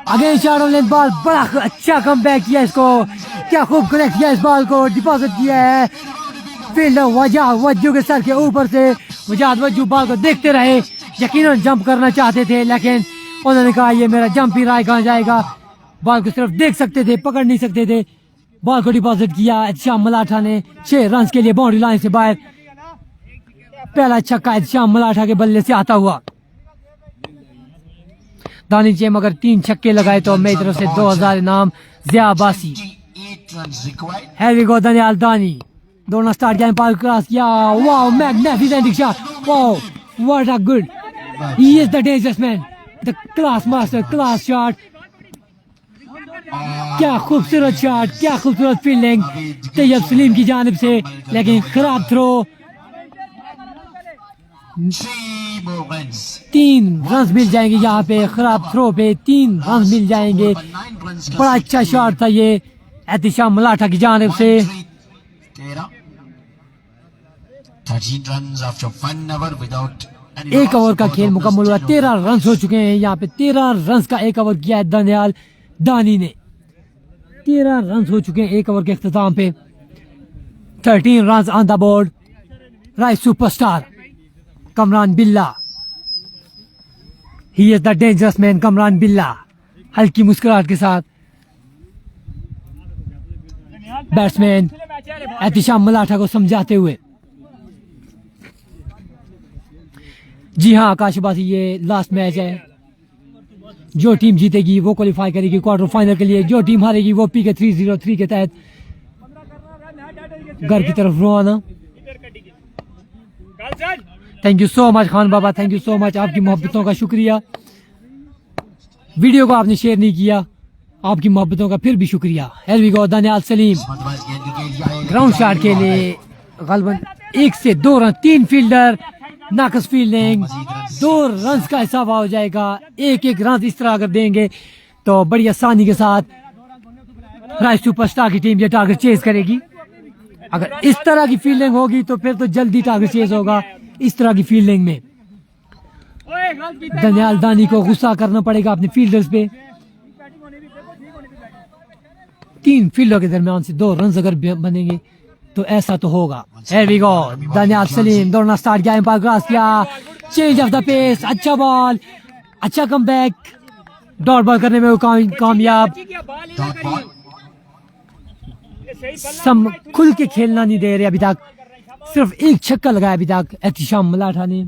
again shot on length ball, बड़ा अच्छा कमबैक किया इसको, क्या खूब कनेक्ट किया इस बॉल को, डिपॉजिट किया है फील्डर वज्जू के सर के ऊपर से। वज्जू बॉल को देखते रहे, यकीनन जंप करना चाहते थे लेकिन उन्होंने कहा ये मेरा जंप ही राय कहाँ जाएगा, बॉल को सिर्फ देख सकते थे, पकड़ नहीं सकते थे। बॉल को डिपॉजिट किया एहतिशाम मलाठा ने 6 रन के लिए बाउंड्री लाइन से बाहर। पहला छक्का एहतिशाम मलाठा के बल्ले से आता हुआ। दानी चेम अगर 3 छक्के लगाए तो मेरी तरफ से 2000 इनाम ज़ियाबासी। Here we go, दनियाल दानी दौड़ना स्टार्ट किया, पार क्रॉस किया, wow magnificent shot, wow what a good, he is the dangerous man, the class master, class shot, क्या खूबसूरत शॉट, क्या खूबसूरत फील्डिंग तैयब सलीम की जानिब से, लेकिन खराब थ्रो। 3 रन मिल जाएंगे यहाँ पे, खराब थ्रो पे 3 रन मिल जाएंगे। बड़ा अच्छा शॉट था ये एहतिशाम मलाठा की जानिब से। 1 ओवर का खेल मुकम्मल हुआ, 13 रन हो चुके हैं यहाँ पे। 13 रन का 1 ओवर किया है दनियाल दानी ने, 13 रन हो चुके हैं 1 ओवर के इख्तिताम पे। 13 run on the board. Right superstar Kamran Billa, he is the dangerous man Kamran Billa, हल्की मुस्कुराहट के साथ बैट्समैन एहतिशाम मलाठा को समझाते हुए। जी हाँ आकाशबाजी, ये लास्ट मैच है, जो टीम जीतेगी वो क्वालिफाई करेगी क्वार्टर फाइनल के लिए, जो टीम हारेगी वो पी के 303 के तहत घर की तरफ रवाना। Thank you so much Khan Baba, thank you so much, आपकी मोहब्बतों का शुक्रिया। वीडियो को आपने शेयर नहीं किया, आपकी मोहब्बतों का फिर भी शुक्रिया। Here we go, Daniyal Saleem ground shot के लिए गलबन 1 से 2 रन, 3 फील्डर, नाकस फील्डिंग, 2 रन का हिसाब हो जाएगा। 1-1 रन इस तरह अगर देंगे तो बड़ी आसानी के साथ राइट सुपरस्टार की टीम ये टारगेट चेज करेगी। अगर इस तरह की फील्डिंग होगी तो फिर तो जल्दी टारगेट चेज होगा। इस तरह की फील्डिंग में दनियाल दानी को गुस्सा करना पड़ेगा अपने फील्डर्स पे। 3 फील्डर के दरमियान से 2 रन अगर बनेंगे तो ऐसा तो होगा। Here we go, Daniyal Salim दौड़ना स्टार्ट किया, एम्पायर क्रॉस किया, चेंज ऑफ द पेस, अच्छा बॉल, अच्छा कमबैक, डॉट बॉल करने में वो कामयाब। सम खुल के खेलना नहीं दे रहे अभी तक, सिर्फ 1 छक्का लगाया अभी तक एहतिशाम मलाठा ने।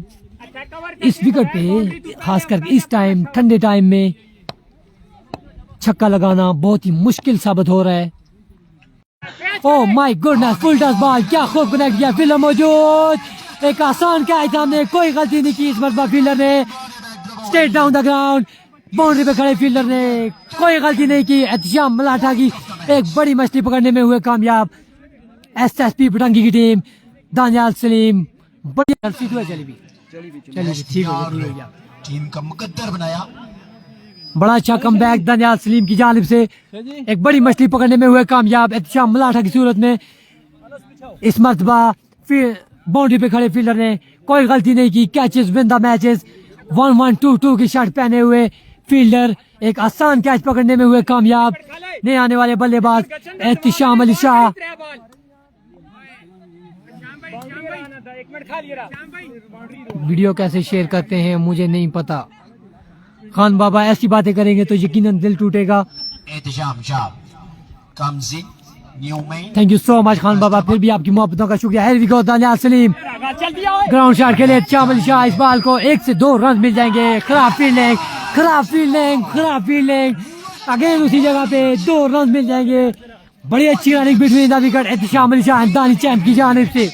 इस विकेट पे खास करके इस टाइम ठंडे टाइम में छक्का लगाना बहुत ही मुश्किल साबित हो रहा है। ओह my goodness, full touch ball, क्या खूब कनेक्ट किया, फील्डर मौजूद, एक आसान कैच, हमने कोई गलती नहीं की इस मरतबा फील्डर ने, straight down the ground, boundary पे खड़े फील्डर ने कोई गलती नहीं की। एहतिशाम मलाठा की एक बड़ी मछली पकड़ने में हुए कामयाब SSP बटंगी की टीम। दनियाल सलीम बढ़िया चलिए ठीक हो गया, टीम का मुकद्दर बनाया। बड़ा अच्छा कमबैक दनियाल सलीम की जानिब से, एक बड़ी मछली पकड़ने में हुए कामयाब एहतिशाम मलाठा की सूरत में। इस मरतबा बाउंड्री पे खड़े फील्डर ने कोई गलती नहीं की, कैचेस विन द मैचेस। 1-1-2-2 की शर्ट पहने हुए फील्डर एक आसान कैच पकड़ने में हुए कामयाब। नए आने वाले बल्लेबाज एहतिशाम अली शाह। वीडियो कैसे शेयर करते हैं मुझे नहीं पता, खान बाबा ऐसी बातें करेंगे तो यकीनन दिल टूटेगा। Thank you so much Khan Baba, फिर भी आपकी मोहब्बतों का शुक्रिया। Here we go, Daniyal Saleem ground shot के लिए एहतिशाम अली शाह, इस बॉल को 1 से 2 रन मिल जाएंगे। खराब फील्डिंग, खराब फील्डिंग, खराब फील्डिंग, अगेन उसी जगह पे 2 रन मिल जाएंगे। बड़ी अच्छी running between the wicket Ehtisham Ali Shah दानी चैंप की जानिब से।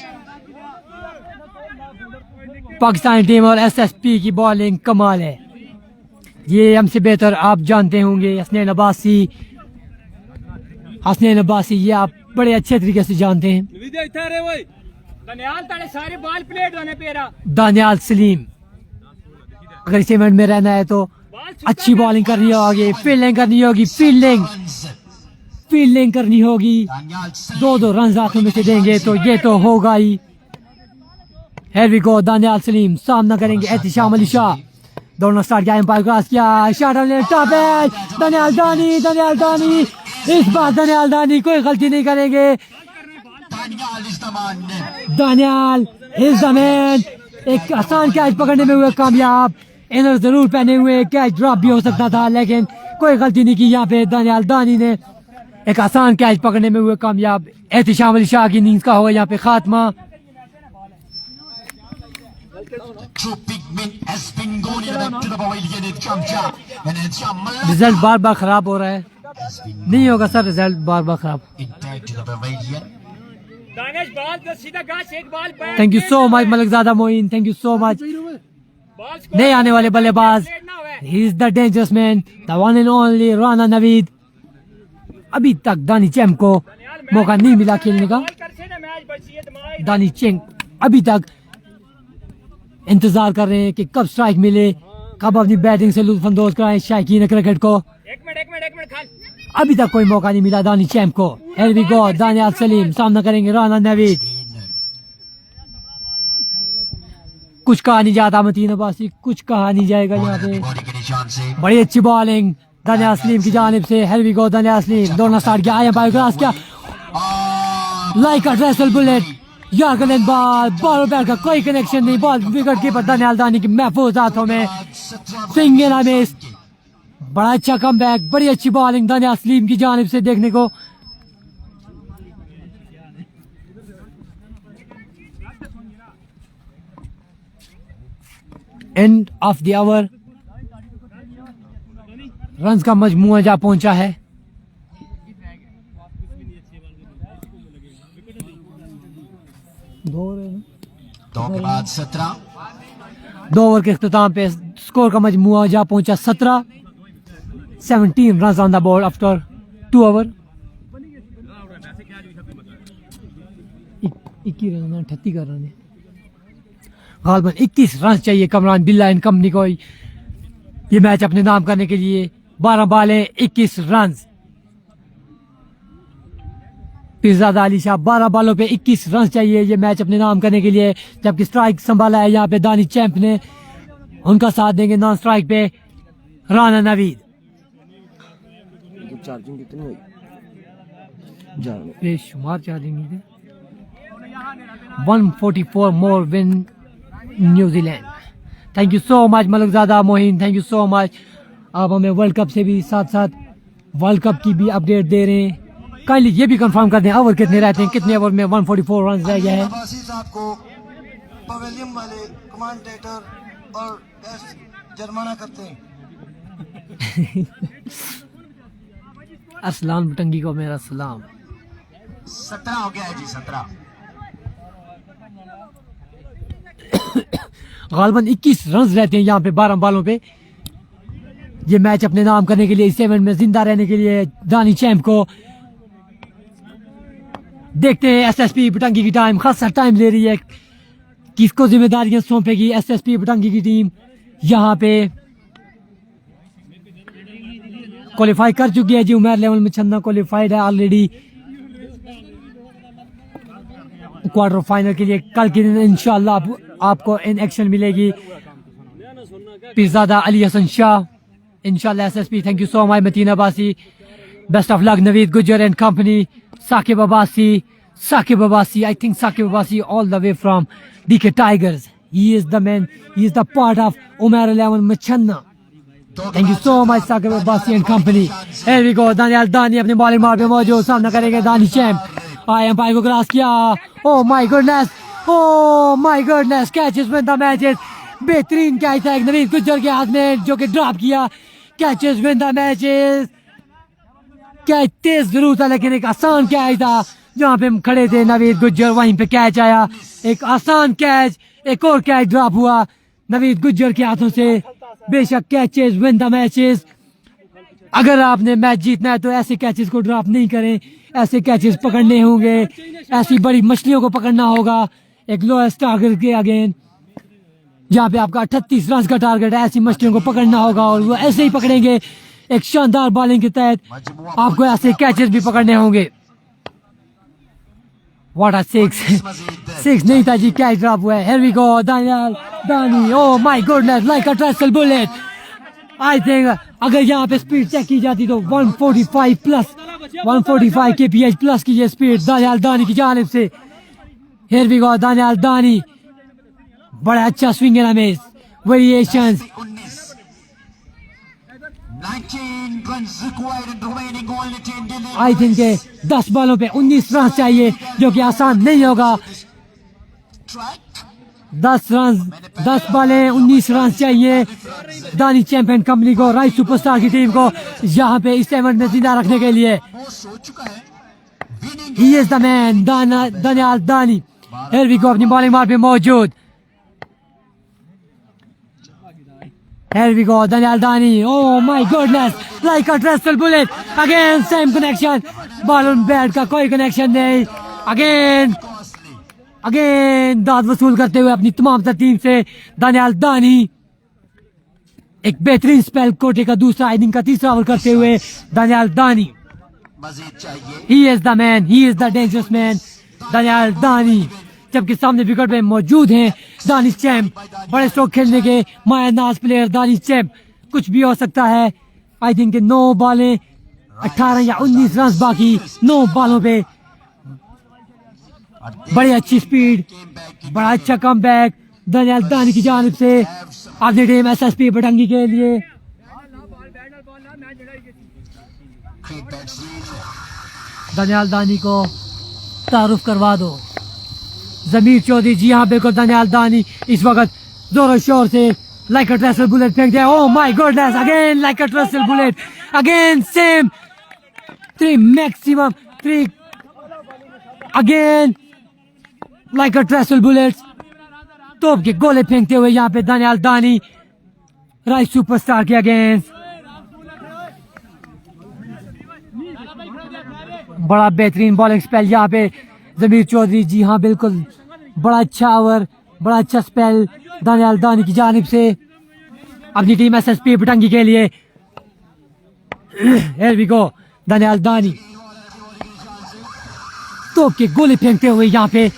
पाकिस्तानी टीम और SSP की बॉलिंग कमाल है, ये हमसे बेहतर आप जानते होंगे। हसनैन अब्बासी ये आप बड़े अच्छे तरीके से जानते हैं। दनियाल सलीम अगर इस इवेंट में रहना है तो अच्छी बॉलिंग करनी होगी, फील्डिंग करनी होगी, फील्डिंग करनी होगी। 2-2 रन हाथों में से देंगे तो ये तो होगा ही। Here we go, Daniyal Salim सामना करेंगे एहतिशाम अली शाह। दोनों स्टार्ट किया, एम्पायर क्रॉस किया, शॉट ऑन टॉप है, दानियाल दानी इस बार दानियाल दानी कोई गलती नहीं करेंगे। दानियाल इस जमीन एक आसान कैच पकड़ने में हुए कामयाब। इनर जरूर पहने हुए, कैच ड्रॉप भी हो सकता था लेकिन कोई गलती नहीं की यहाँ पे दानियाल दानी ने। एक आसान कैच पकड़ने में हुए कामयाब। एहतिशाम अली शाह की इनिंग्स का होगा यहाँ पे खात्मा। रिजल्ट बार बार खराब हो रहा है, नहीं होगा सर रिजल्ट बार बार खराब। Thank you so much Malikzada Moin, thank you so much. नए आने वाले बल्लेबाज, he is the dangerous man, the one and only Rana Naveed. अभी तक दानी चैम्प को मौका नहीं मिला खेलने का। दानी चैम्प अभी तक इंतजार कर रहे हैं कि कब स्ट्राइक मिले, कब अपनी बैटिंग से लुत्फानंदोज कराएं शायकीन क्रिकेट को। अभी तक कोई मौका नहीं मिला दानी चैम्प को। Here we go, Daniyal Salim सामना करेंगे राना नवीद। कुछ कहा नहीं जाता मतीन अब्बासी, कुछ कहा नहीं जाएगा यहाँ पे। बड़ी अच्छी बॉलिंग दानियाल सलीम की जानिब से। Here we go, Daniyal Salim दोनों स्टार्ट किया, एम्पायर क्रॉस किया, लाइक अ ड्रेसल बुलेट, यार गेंदबाज बॉल बैट का कोई कनेक्शन नहीं। बॉल विकेट कीपर दानियाल दानी की महफूज हाथों में, स्विंग एंड अ मिस। बड़ा अच्छा कमबैक, बड़ी अच्छी बॉलिंग दानियाल सलीम की जानिब से देखने को। End of the over, runs का मजमूआ जा पहुंचा है। दो के बाद 17। 2 ओवर के इख्तिताम पे स्कोर का मजमूआ जा पहुंचा 17। 17 runs on the board after 2 over. 21 run 38 का रन है। गालबन 21 रन चाहिए कमरान बिल्ला एंड कंपनी को ये मैच अपने नाम करने के लिए। 12 बालें 21 रन। पिरजादा अली शाह 12 बालों पे 21 रन चाहिए ये मैच अपने नाम करने के लिए। जबकि स्ट्राइक संभाला है यहाँ पे दानी चैम्प ने, उनका साथ देंगे नॉन स्ट्राइक पे राना नवीद। चार्जिंग कितनी हुई? बेशुमार charging 144 more win New Zealand. Thank you so much Malikzada Mohin, thank you so much. आप हमें वर्ल्ड कप से भी साथ साथ वर्ल्ड कप की भी अपडेट दे रहे हैं। काइंडली ये भी कंफर्म कर दें ओवर कितने रहते हैं, कितने ओवर में 144 रन रह गया है। पवेलियन वाले कमेंटेटर और जुर्माना करते हैं। असलान बटंगी को मेरा सलाम। 17 हो गया है जी, 17। गालबन 21 रन रहते हैं यहाँ पे 12 बालों पे। ये मैच अपने नाम करने के लिए, इस इवेंट में जिंदा रहने के लिए दानी चैम्प को देखते हैं। SSP बटंगी की टाइम खासा टाइम ले रही है, किसको जिम्मेदारियां सौंपेगी SSP बटंगी की टीम। यहाँ पे क्वालिफाई कर चुकी है जी, उमेर लेवल में छन्ना क्वालिफाइड है ऑलरेडी क्वार्टर फाइनल के लिए। कल के दिन इंशाल्लाह आपको इन एक्शन मिलेगी पिरजादा अली हसन शाह इंशाल्लाह। SSP thank you so much. Mateen Abbasi best of luck. Naveed Gujjar and company. Saqib Abbasi I think Saqib Abbasi all the way from DK Tigers. He is the man, he is the part of Umer 11 मच्छन्ना। Thank you so much Saqib Abbasi and company. Here we go, Daniyal Dani अपने bowling मार पे मौजूद, सामना करेंगे दानी champ. Empire को cross किया, oh my goodness, catches win the matches. बेहतरीन कैच था एक नवीद गुज्जर के हाथ में जो कि ड्रॉप किया। Catches win the matches. Catch तेज जरूर था लेकिन एक आसान कैच था, जहाँ पे हम खड़े थे नवीद गुज्जर वहीं पे कैच आया। एक आसान कैच, एक और कैच ड्रॉप हुआ नवीद गुज्जर के हाथों से। बेशक कैचेस विन द मैचेस। अगर आपने मैच जीतना है तो ऐसे कैचेस को ड्रॉप नहीं करें, ऐसे कैचेस पकड़ने होंगे, ऐसी बड़ी मछलियों को पकड़ना होगा। एक लोएस्ट टारगेट के अगेन जहाँ पे आपका 38 रन का टारगेट है, ऐसी मछलियों को पकड़ना होगा और वो ऐसे ही पकड़ेंगे। एक शानदार बॉलिंग के तहत आपको ऐसे कैचेस भी पकड़ने होंगे। व्हाट अ 6 नहीं था जी, कैच ड्रॉप हुआ है. Here we go, दानियाल दानी. Oh my goodness, like a trestle bullet. I think अगर यहाँ पे स्पीड चेक की जाती तो 145 प्लस 145 kph प्लस की ये स्पीड दानियाल दानी की जानिब से. Here we go, दानियाल दानी. बड़ा अच्छा स्विंग है हमें. Variations. 19 runs required and remaining only 10 deliveries. I think 10 बॉलों पे 19 रन चाहिए, जो कि आसान नहीं होगा. Track. 10 रन, 10 बॉलें 19 रन चाहिए दानी चैंपियन कंपनी को, राही सुपरस्टार की टीम को यहाँ पे इस इवेंट में जिंदा रखने के लिए. वो सोच चुका है. Winning. He is the man, Daniyal दानी. Here we go, अपनी बॉलिंग मार पे मौजूद. Here we go, Daniel Dani. Oh my goodness, like a trestle bullet. Again, same connection. Ball on bat का कोई connection नहीं. Again, दाद वसूल करते हुए अपनी तमाम तर टीम से दानियाल दानी. एक बेहतरीन स्पेल कोटे का दूसरा इनिंग का तीसरा ओवर करते हुए दानियाल दानी. मजीद चाहिए. He is the man, he is the dangerous man. Daniyal दानी. जबकि सामने विकेट पे मौजूद हैं दानिश चैम्प, बड़े स्ट्रोक खेलने के मायानाज प्लेयर दानिश चैम्प. कुछ भी हो सकता है. आई थिंक 9 बॉलें 18 या 19 रन बाकी 9 बॉलों पे. बड़ी अच्छी स्पीड, बड़ा अच्छा कमबैक दानियाल दानी की जानिब से अपनी टीम SSP बटंगी के लिए. दानियाल दानी को तारुफ करवा दो. जमीर चौधरी, जी हाँ बिल्कुल, दानियाल दानी इस वक्त जोरों शोर से लाइक अ ट्रेसल बुलेट फेंक दिया. Oh my goodness, again like a tracer bullet. Again same 3 maximum 3 again like a tracer bullet. तोप के गोले फेंकते हुए यहाँ पे दानियाल दानी राही सुपरस्टार के अगेंस्ट. बड़ा बेहतरीन बॉलिंग स्पेल यहाँ पे जमीर चौधरी, जी हाँ बिल्कुल, बड़ा अच्छा ओवर, बड़ा अच्छा स्पेल दानियाल दानी की जानिब से अपनी टीम SSP बटंगी के लिए. Here we go, दानियाल दानी तो के गोले फेंकते हुए यहाँ पे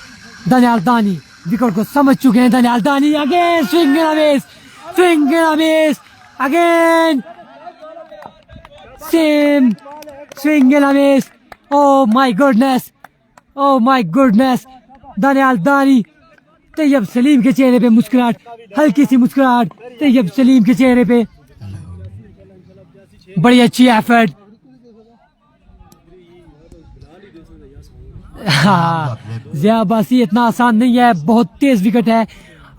दानियाल दानी विकेट को समझ चुके हैं. दानियाल दानी again swing and miss, again same swing and miss. Oh my goodness, Daniyal दानी. तैयब सलीम के चेहरे पे मुस्कुराहट, हल्की सी मुस्कुराहट तैयब सलीम के चेहरे पे. बड़ी अच्छी एफर्ट. हाँ, ज़ियाबासी इतना आसान नहीं है, बहुत तेज विकेट है,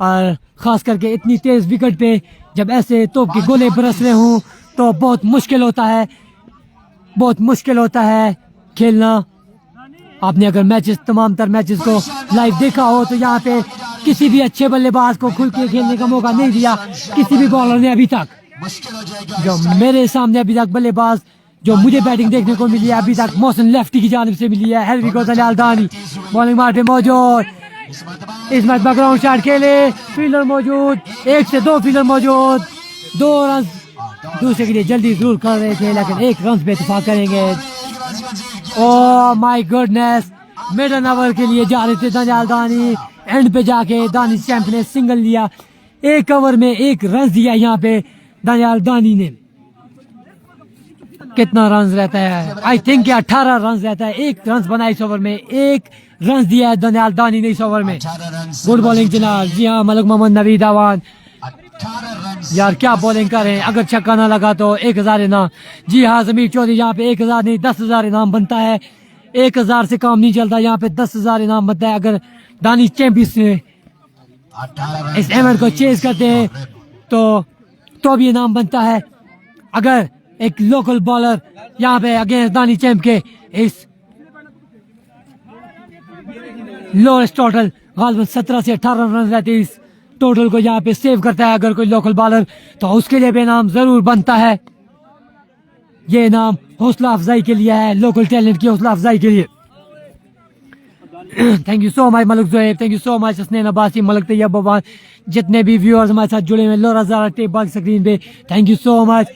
और खास करके इतनी तेज विकेट पे जब ऐसे तोप के गोले बरस रहे हों तो बहुत मुश्किल होता है खेलना. आपने अगर तमाम तर मैचेस को लाइव देखा हो तो यहाँ पे किसी भी अच्छे बल्लेबाज को खुल के खेलने का मौका नहीं दिया किसी भी बॉलर ने अभी तक. मुश्किल हो जाएगा. जो मेरे सामने अभी तक बल्लेबाज जो मुझे बैटिंग देखने को मिली है अभी तक मौसम लेफ्टी की जानिब से मिली है. Here we go, दानियाल दानी बॉलिंग मार पे मौजूद. इस मैच में ग्राउंड शॉट खेले, फील्डर मौजूद, 1 से 2 फील्डर मौजूद. 2 रन दूसरे के लिए जल्दी जरूर कर रहे थे, लेकिन 1 रन पे इत्तेफाक करेंगे. ओह माय गुडनेस, मिडल ओवर के लिए जा रहे थे दानियाल दानी. एंड पे जाके दानिश चैंप ने सिंगल लिया. 1 ओवर में 1 रन दिया यहाँ पे दानियाल दानी ने. कितना रन रहता है? आई थिंक 18 रन रहता है. 1 रन बना इस ओवर में, 1 रन दिया है दानियाल दानी ने इस ओवर में. 18 रन. गुड बॉलिंग जनाब. जी हाँ, मलिक मोहम्मद नवीद अवान 18 रन. यार क्या बॉलिंग कर रहे हैं. अगर छक्का ना लगा तो 1000 इनाम. जी हाँ, जमीर चौधरी यहाँ पे 1000 नहीं 10,000 इनाम बनता है. 1000 से काम नहीं चलता, यहाँ पे 10,000 इनाम बनता है. अगर दानिश चैंपियंस ने 18 रन इस इवेंट को चेज करते हैं तो भी इनाम बनता है. अगर एक लोकल बॉलर यहाँ पे अगेंस्ट दानिश चैंप के इस लोएस्ट टोटल गालिबन 17 से 18 रन रहते हैं, इस टोटल को यहाँ पे सेव करता है अगर कोई लोकल बॉलर, तो उसके लिए भी इनाम जरूर बनता है. ये इनाम हौसला अफजाई के लिए है, लोकल टैलेंट की हौसला अफजाई के लिए. Thank you so much Malik Zoheb, thank you so much Hasnain Abbasi, Malik Tayyab Bawan, जितने भी व्यूअर्स हमारे साथ जुड़े हुए. लोरा हज़ारा टेप बाकी स्क्रीन पे, थैंक यू सो मच.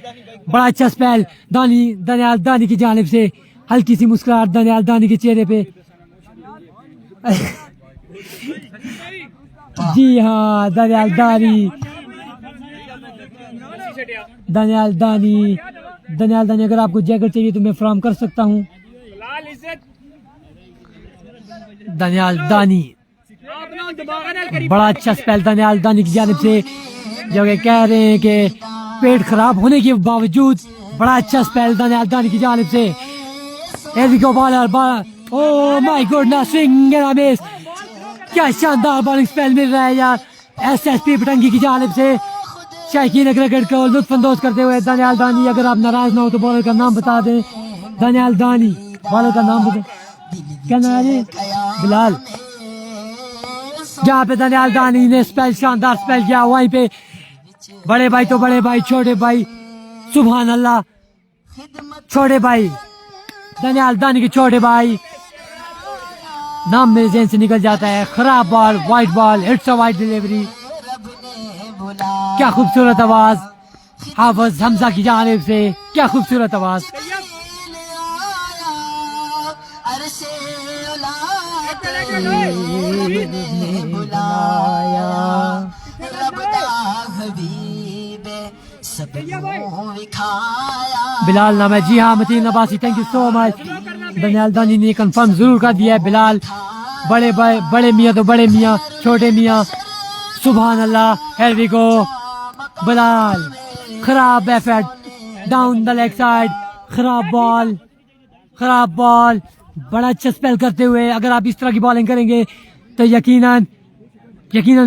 बड़ा अच्छा स्पेल दानियाल दानी की जानिब से, हल्की सी मुस्कुराहट दानियाल दानी के चेहरे पे. जी हाँ दनियाल दानी अगर आपको जैकेट चाहिए तो मैं फ्राहम कर सकता हूँ। दनियाल दानी बड़ा अच्छा स्पेल दनियाल दानी की जानिब से, जो कि कह रहे हैं कि पेट खराब होने के बावजूद बड़ा अच्छा स्पेल दनियाल दानी की जानिब से। ओह my goodness, swing and miss, क्या शानदार बॉलिंग स्पेल मिल रहा है यार SSP बटंगी की जानिब से। शायकीन क्रिकेट को लुत्फानंदोज करते हुए दनियाल दानी, अगर आप नाराज ना हो तो बॉलर का नाम बता दें। दनियाल दानी बॉलर का नाम बता, क्या नाम है? बिलाल। जहाँ पे दनियाल दानी ने स्पेल शानदार स्पेल किया, वहीं पे बड़े भाई तो बड़े भाई, छोटे भाई सुभान अल्लाह, छोटे भाई दनियाल दानी के छोटे भाई, नाम मेरे ज़हन से निकल जाता है। खराब ball, white ball, hits a white delivery, क्या खूबसूरत आवाज हाफिज हमजा की जानिब से, क्या खूबसूरत आवाज। बिलाल नाम है, जी हाँ Matin Abbasi, thank you so much. Daniyal Dani ने कंफर्म जरूर कर दिया है। बिलाल बड़े भाई, बड़े मियाँ तो बड़े मियाँ, छोटे मियाँ सुभान अल्लाह। हियर वी गो, बिलाल खराब effort down the leg side, खराब बॉल, बड़ा अच्छा स्पेल करते हुए। अगर आप इस तरह की बॉलिंग करेंगे तो यकीनन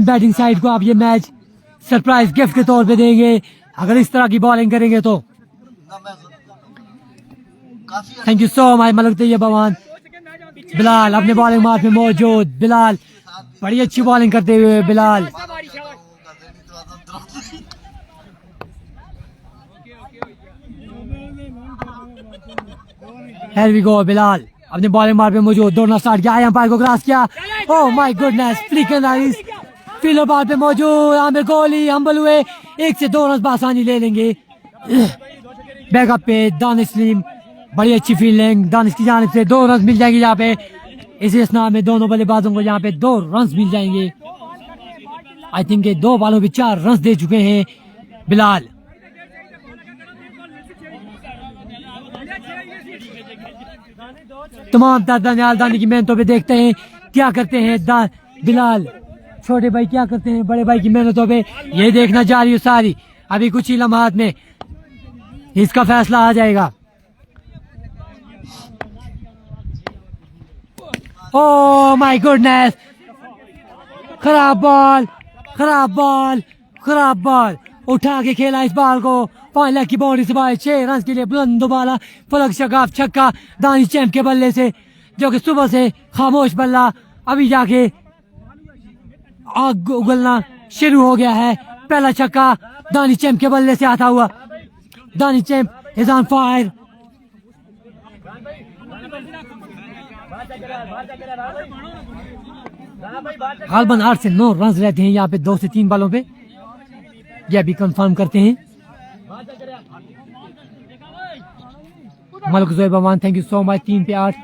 बैटिंग साइड को आप ये मैच सरप्राइज गिफ्ट के तौर पे देंगे, अगर इस तरह की बॉलिंग करेंगे तो। Thank you so much Malik Tayyab Bawan. Bilal अपने बॉलिंग मार्क में मौजूद, बिलाल बड़ी अच्छी बॉलिंग करते हुए Bilal. Here we go, Bilal अपने बॉलिंग मार्क में मौजूद, दौड़ना स्टार्ट किया, अंपायर को क्रॉस किया, oh my goodness, flick nice, fielder ball पे मौजूद, आमिर कोहली हम्बल हुए, 1 से 2 रन बआसानी ले लेंगे। बैकअप पे दानिश सलीम, बड़ी अच्छी फील्डिंग दानिश की जानिब से, 2 रन मिल जाएंगे यहाँ पे। इस स्नाम में दोनों बल्लेबाजों को यहाँ पे 2 रन मिल जाएंगे। आई थिंक 2 बॉलों पे 4 रन दे चुके हैं बिलाल। तमाम दनियाल दानी की मेहनतों पे देखते हैं क्या करते हैं बिलाल, छोटे भाई क्या करते हैं बड़े भाई की मेहनतों पे, ये देखना जा रही है सारी। अभी कुछ ही लम्हात में इसका फैसला आ जाएगा। ओह माय गुडनेस, खराब बॉल उठा के खेला इस बॉल को, 5 लाख की बाउंड्री से बाहर, 6 रन के लिए बुलंद दोबारा फलक शगाफ छक्का दानिश चैंप के बल्ले से, जो कि सुबह से खामोश बल्ला अभी जाके आग उगलना शुरू हो गया है। पहला छक्का दानिश चैंप के बल्ले से आता हुआ, Danish champ is on fire. गालबन 8 से 9 रन रहते हैं यहाँ पे 2 से 3 बॉलों पे, यह भी कंफर्म करते हैं। मलिक जोएब अमान, थैंक यू सो मच, 3 पे 8।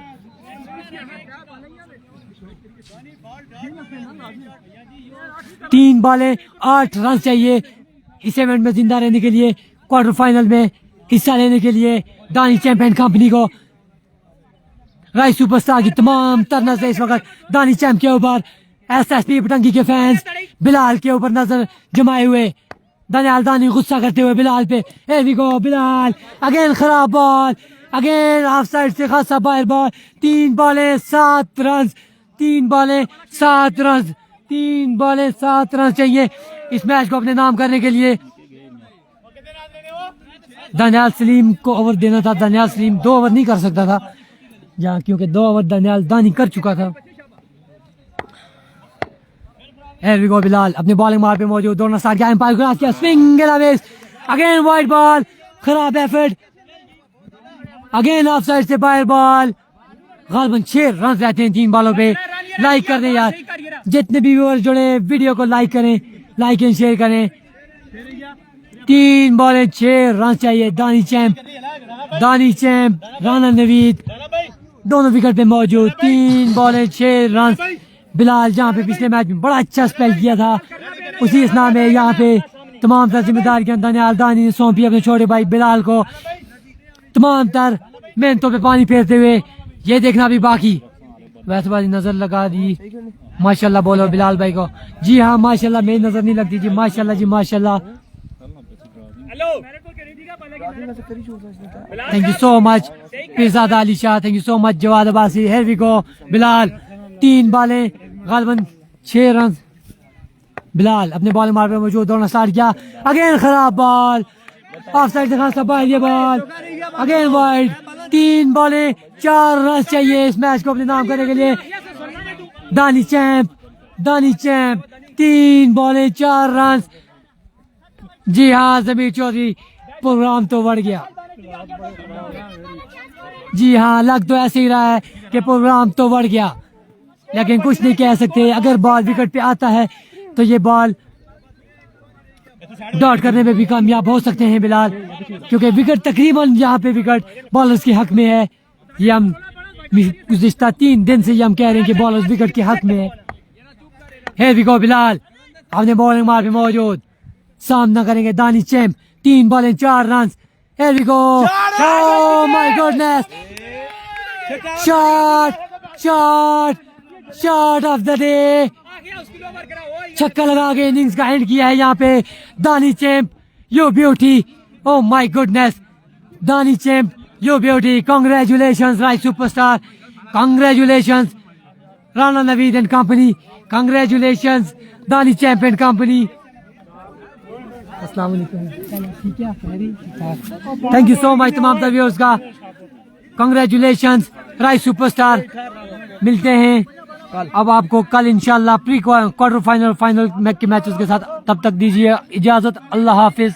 तीन बॉलें 8 रन चाहिए इस इवेंट में जिंदा रहने के लिए, क्वार्टर फाइनल में हिस्सा लेने के लिए दानिश चैंपियन कंपनी को। राही सुपरस्टार की तमाम तर नजर इस वक्त दानिश चैंप के ऊपर, SSP बटंगी के फैंस बिलाल के ऊपर नजर जमाए हुए, दनियाल दानी गुस्सा करते हुए बिलाल पे। Here we go, Bilal again खराब बॉल, अगेन ऑफ साइड से खासा बाहर बॉल, 3 बॉलें 7 रन, 3 बॉलें 7 रन, 3 बॉलें 7 रन चाहिए इस मैच को अपने नाम करने के लिए। दनियाल सलीम को ओवर देना था, दनियाल सलीम 2 ओवर नहीं कर सकता था यहाँ, क्योंकि 2 ओवर दनियाल दानी कर चुका था। Here we go, बिलाल अपने बॉलिंग मार पे मौजूद, दौड़ना स्टार्ट किया, एम्पायर क्रॉस किया, swing and miss, again wide ball, खराब एफर्ट, अगेन ऑफ साइड से बाहर बॉल। गालबन 6 रन रहते हैं 3 बॉलों पे। लाइक कर दें यार, जितने भी व्यूअर्स जुड़े वीडियो को लाइक करें, लाइक एंड शेयर करें। 3 बॉलें 6 रन चाहिए। दानिश चैंप राना नवीद दोनों विकेट पे मौजूद, 3 बॉलें 6 रन बिलाल जहाँ पे पिछले मैच में बड़ा अच्छा स्पेल किया था, उसी स्नान में यहाँ पे तमाम तर जिम्मेदारी के दनियाल दानी ने सौंपी अपने छोटे भाई बिलाल को, तमाम तर मेहनतों पे पानी फेरते हुए। ये देखना भी बाकी, वैसे बाजी नजर लगा दी माशाल्लाह बोलो बिलाल भाई को। जी हाँ माशाल्लाह, मेरी नजर नहीं लगती जी, माशाल्लाह जी माशाल्लाह। Thank you so much Pirzada Ali Shah, thank you so much Jawad Abbasi. Here we go Bilal, 3 बॉलें गालिबन 6 रन। बिलाल अपने बॉल मार पे मौजूद, दौड़ना स्टार्ट किया, अगेन खराब बॉल, ऑफ साइड दिखा सब बाहर, ये बॉल अगेन वाइड। 3 बॉलें 4 रन चाहिए इस मैच को अपने नाम करने के लिए। दानी चैंप 3 बॉलें 4 रन। जी हाँ जमीर चौधरी, प्रोग्राम तो बढ़ गया। जी हाँ लग तो ऐसे ही रहा है कि प्रोग्राम तो बढ़ गया, लेकिन कुछ नहीं कह सकते। अगर बॉल विकेट पे आता है तो ये बॉल डॉट करने में भी कामयाब हो सकते हैं बिलाल, क्योंकि विकेट तकरीबन यहाँ पे विकेट बॉलर्स के हक में है। ये हम गुज़िश्ता 3 दिन से ये हम कह रहे हैं कि बॉलर्स विकेट के हक में है। हियर वी गो बिलाल अपने बॉलिंग मार पे मौजूद, सामना करेंगे दानी चैंप। 3 बॉलें 4 run. Here we go, oh my goodness, shot of the day, छक्का लगा के इनिंग्स का एंड किया है यहाँ पे Dani champ. You beauty, oh my goodness, Dani champ you beauty. Congratulations Rahi superstar, congratulations Rana Naveed and company, congratulations Dani champ and company. अस्सलाम वालेकुम, ठीक है, थैंक यू सो मच तमाम व्यूअर्स का, कांग्रेचुलेशंस राही सुपरस्टार। मिलते हैं अब आपको कल इंशाल्लाह प्री क्वार्टर फाइनल के मैचेस के साथ, तब तक दीजिए इजाजत, अल्लाह हाफिज।